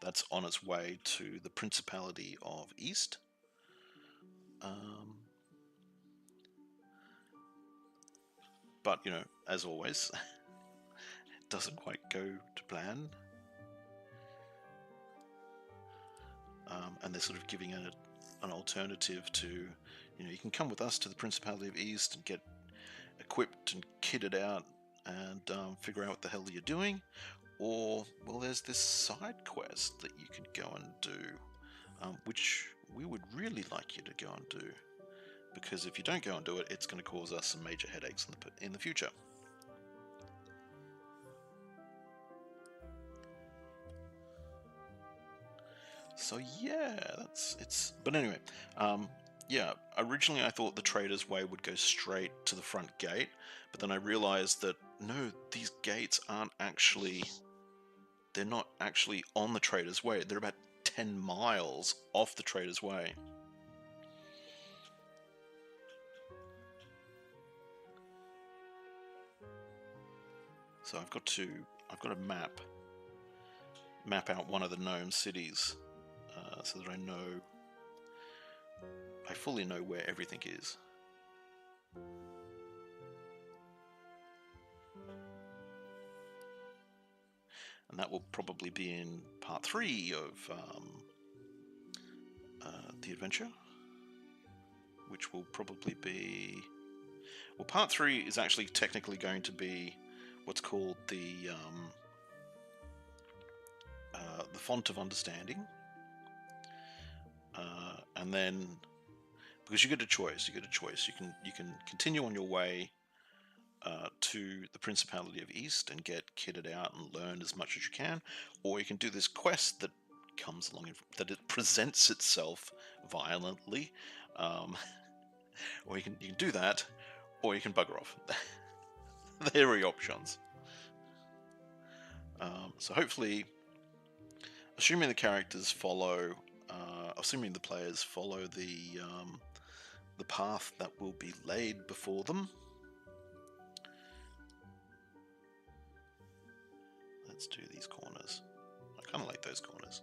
that's on its way to the Principality of East. But, as always, it doesn't quite go to plan. And they're sort of giving it an alternative to, you can come with us to the Principality of East and get equipped and kitted out and figure out what the hell you're doing. Or, well, there's this side quest that you can go and do, which we would really like you to go and do. Because if you don't go and do it, it's going to cause us some major headaches in the future. So yeah, but anyway, yeah, originally I thought the Traders Way would go straight to the front gate, but then I realized that no, these gates they're not actually on the Traders Way. They're about 10 miles off the Traders Way. So I've got a map map out one of the gnome cities so that I fully know where everything is. And that will probably be in part 3 of the adventure, which will probably be... Well, part 3 is actually technically going to be what's called the font of understanding. And then, because you get a choice, you can continue on your way to the Principality of East and get kitted out and learn as much as you can, or you can do this quest that comes along, that it presents itself violently, or you can do that, or you can bugger off. There are your options. So hopefully, assuming the characters follow, assuming the players follow the path that will be laid before them. Let's do these corners. I kind of like those corners.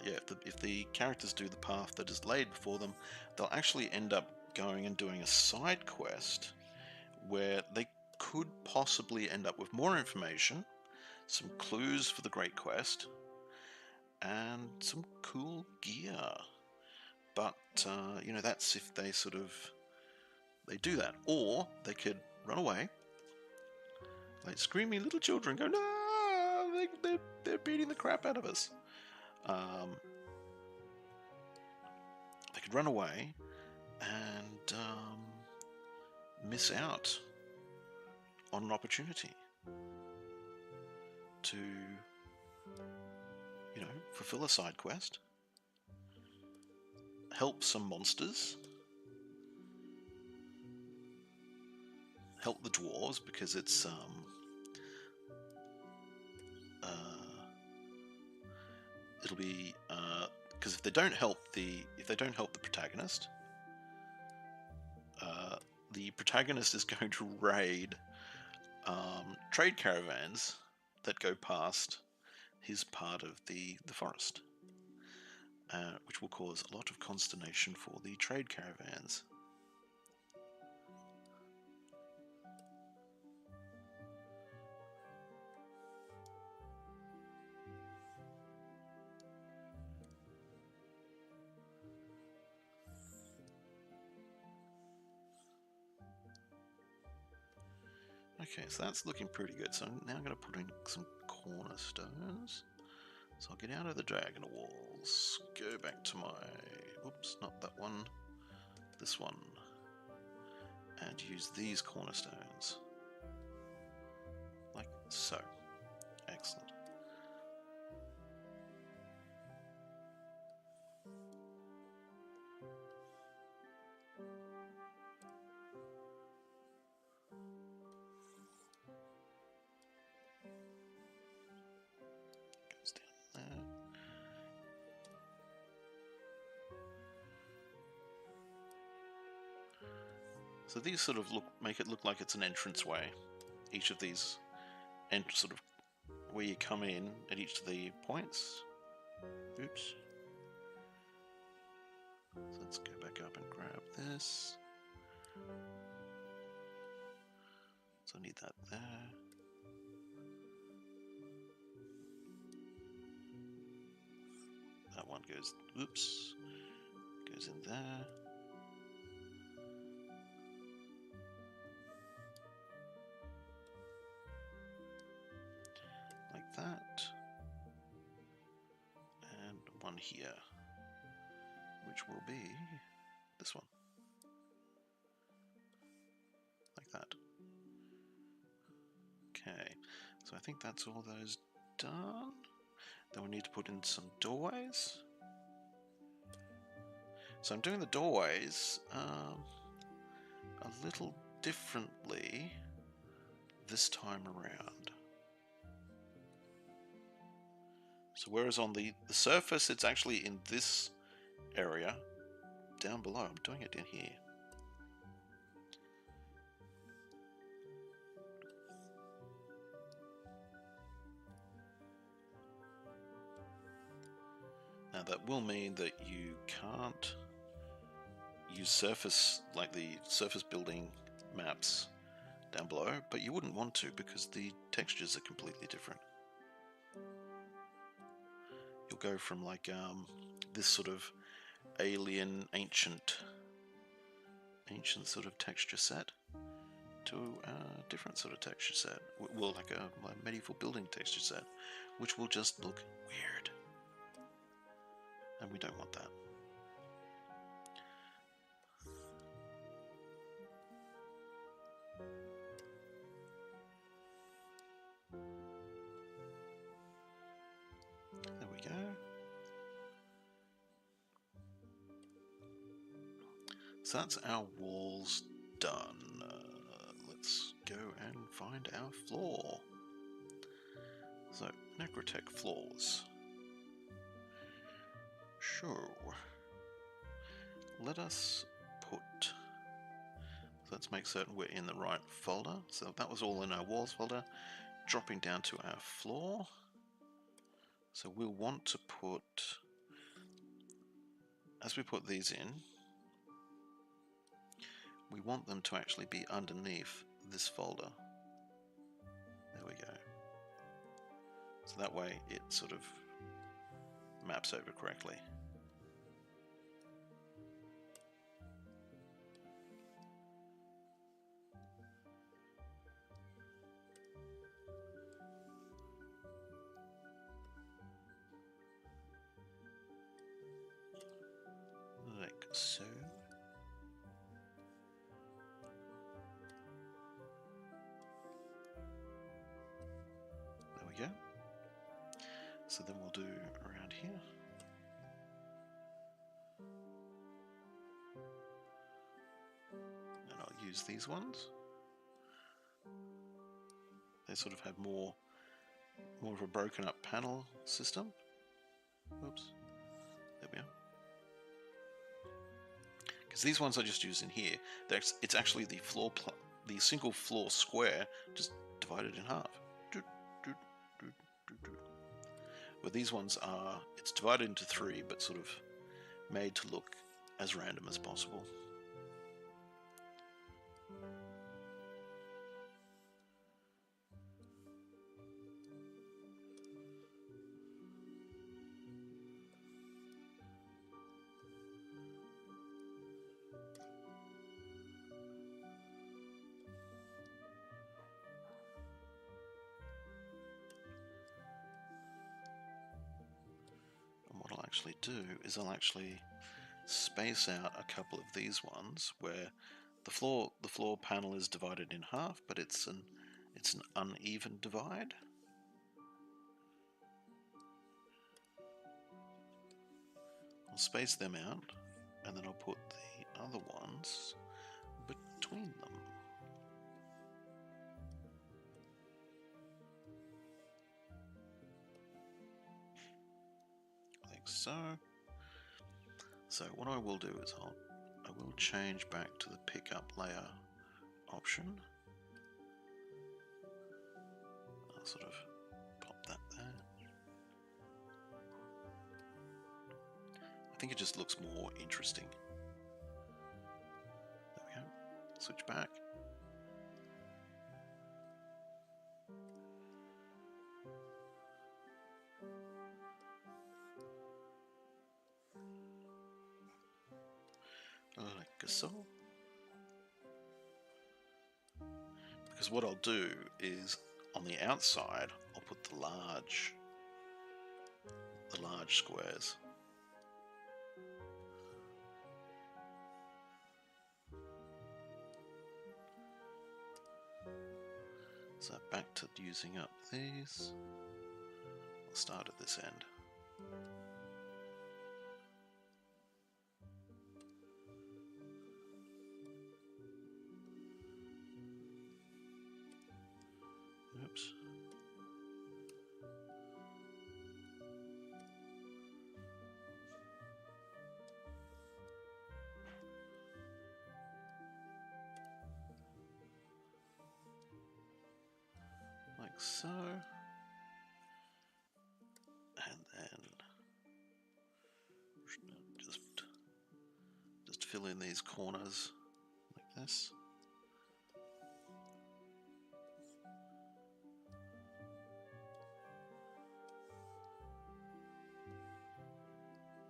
Yeah, if the characters do the path that is laid before them, they'll actually end up going and doing a side quest where they could possibly end up with more information, some clues for the Great Quest, and some cool gear. But, you know, that's if they they do that. Or they could run away, like screaming little children, go, no, they're beating the crap out of us. They could run away and miss out on an opportunity to, you know, fulfill a side quest, help some monsters, help the dwarves, because it's it'll be because if they don't help the protagonist, the protagonist is going to raid trade caravans that go past his part of the forest, which will cause a lot of consternation for the trade caravans. Okay, so that's looking pretty good. So now I'm going to put in some cornerstones. So I'll get out of the diagonal walls, go back to my, oops, not that one, this one, and use these cornerstones, like so. Excellent. Goes down there. So these sort of make it look like it's an entranceway. Each of these sort of where you come in at each of the points. Oops. So let's go back up and grab this. So I need that there. That one goes, oops, goes in there. Like that. And one here, which will be this one. Like that. Okay, so I think that's all those done. Then we need to put in some doorways. So I'm doing the doorways a little differently this time around. So whereas on the surface it's actually in this area, down below, I'm doing it down here. Now that will mean that you can't use surface, like the surface building maps down below, but you wouldn't want to because the textures are completely different. You'll go from like this sort of alien ancient sort of texture set to a different sort of texture set, well, like a medieval building texture set, which will just look weird, and we don't want that. There we go. So that's our walls done. Let's go and find our floor. So, Necrotech floors. Sure. Let us put... So let's make certain we're in the right folder. So that was all in our walls folder. Dropping down to our floor. So we'll want to put... As we put these in, we want them to actually be underneath this folder. There we go. So that way it sort of maps over correctly. Like so. There we go. So then we'll do around here. And I'll use these ones. They sort of have more of a broken up panel system. Oops. There we are. Because these ones I just used in here, it's actually the the single floor square just divided in half. Where these ones are, it's divided into three, but sort of made to look as random as possible. Actually do is I'll actually space out a couple of these ones where the floor panel is divided in half, but it's an uneven divide. I'll space them out, and then I'll put the other ones between them. So what I will do is I will change back to the pickup layer option. I'll sort of pop that there. I think it just looks more interesting. There we go. Switch back. Like so. Because what I'll do is on the outside I'll put the large squares. So back to using up these. I'll start at this end. Oops. Like so. And then fill in these corners like this.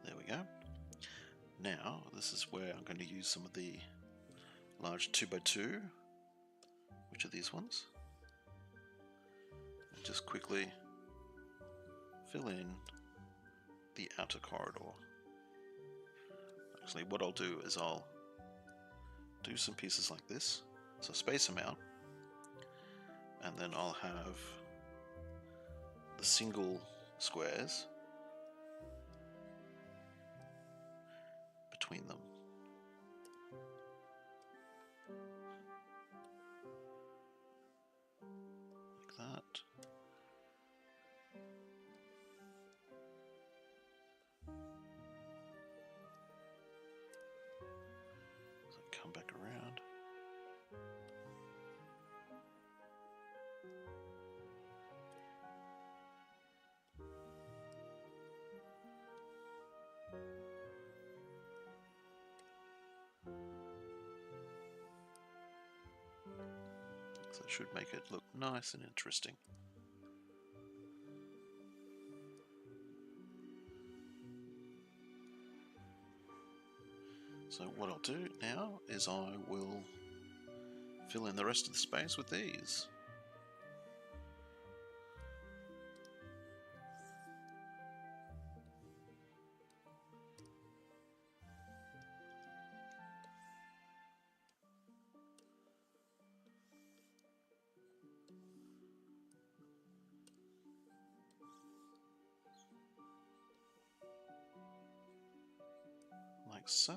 There we go. Now, this is where I'm going to use some of the large 2x2, which are these ones, and just quickly fill in the outer corridor. Actually, what I'll do is I'll do some pieces like this, so space them out, and then I'll have the single squares between them. Like that. So come back around. So it should make it look nice and interesting. So what I'll do now is I will fill in the rest of the space with these. Like so.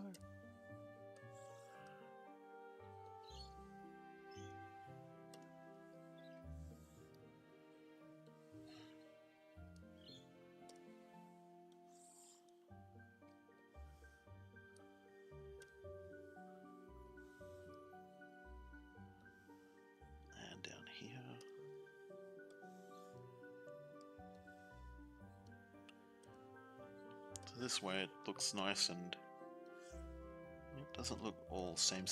And down here. So this way it looks nice and it doesn't look all same.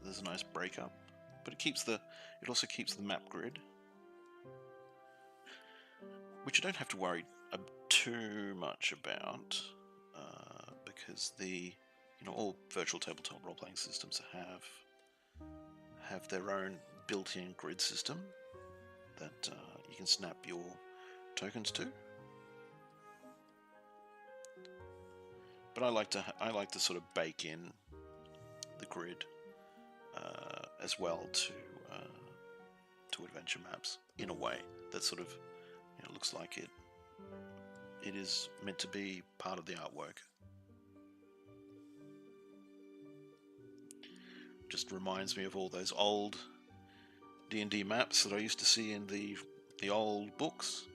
There's a nice breakup, but it also keeps the map grid, which you don't have to worry too much about, because all virtual tabletop role-playing systems have their own built-in grid system that you can snap your tokens to. But I like to sort of bake in the grid as well to adventure maps in a way that sort of looks like it is meant to be part of the artwork. Just reminds me of all those old D&D maps that I used to see in the old books,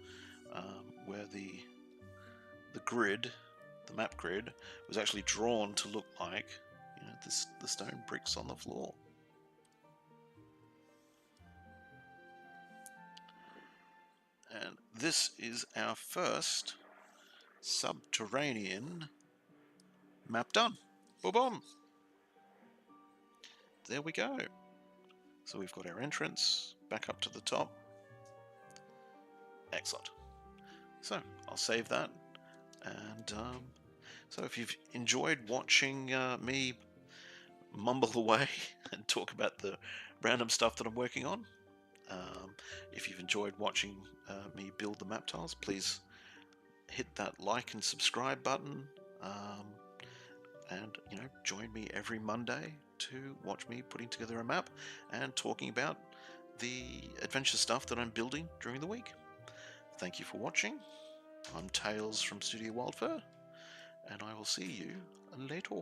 where the grid, the map grid, was actually drawn to look like the stone bricks on the floor. And this is our first subterranean map done. Boom! There we go. So we've got our entrance back up to the top. Excellent. So I'll save that. And so if you've enjoyed watching me mumble away and talk about the random stuff that I'm working on, if you've enjoyed watching me build the map tiles, please hit that like and subscribe button, and join me every Monday to watch me putting together a map and talking about the adventure stuff that I'm building during the week. Thank you for watching. I'm Tailz from Studio Wildfire, and I will see you later.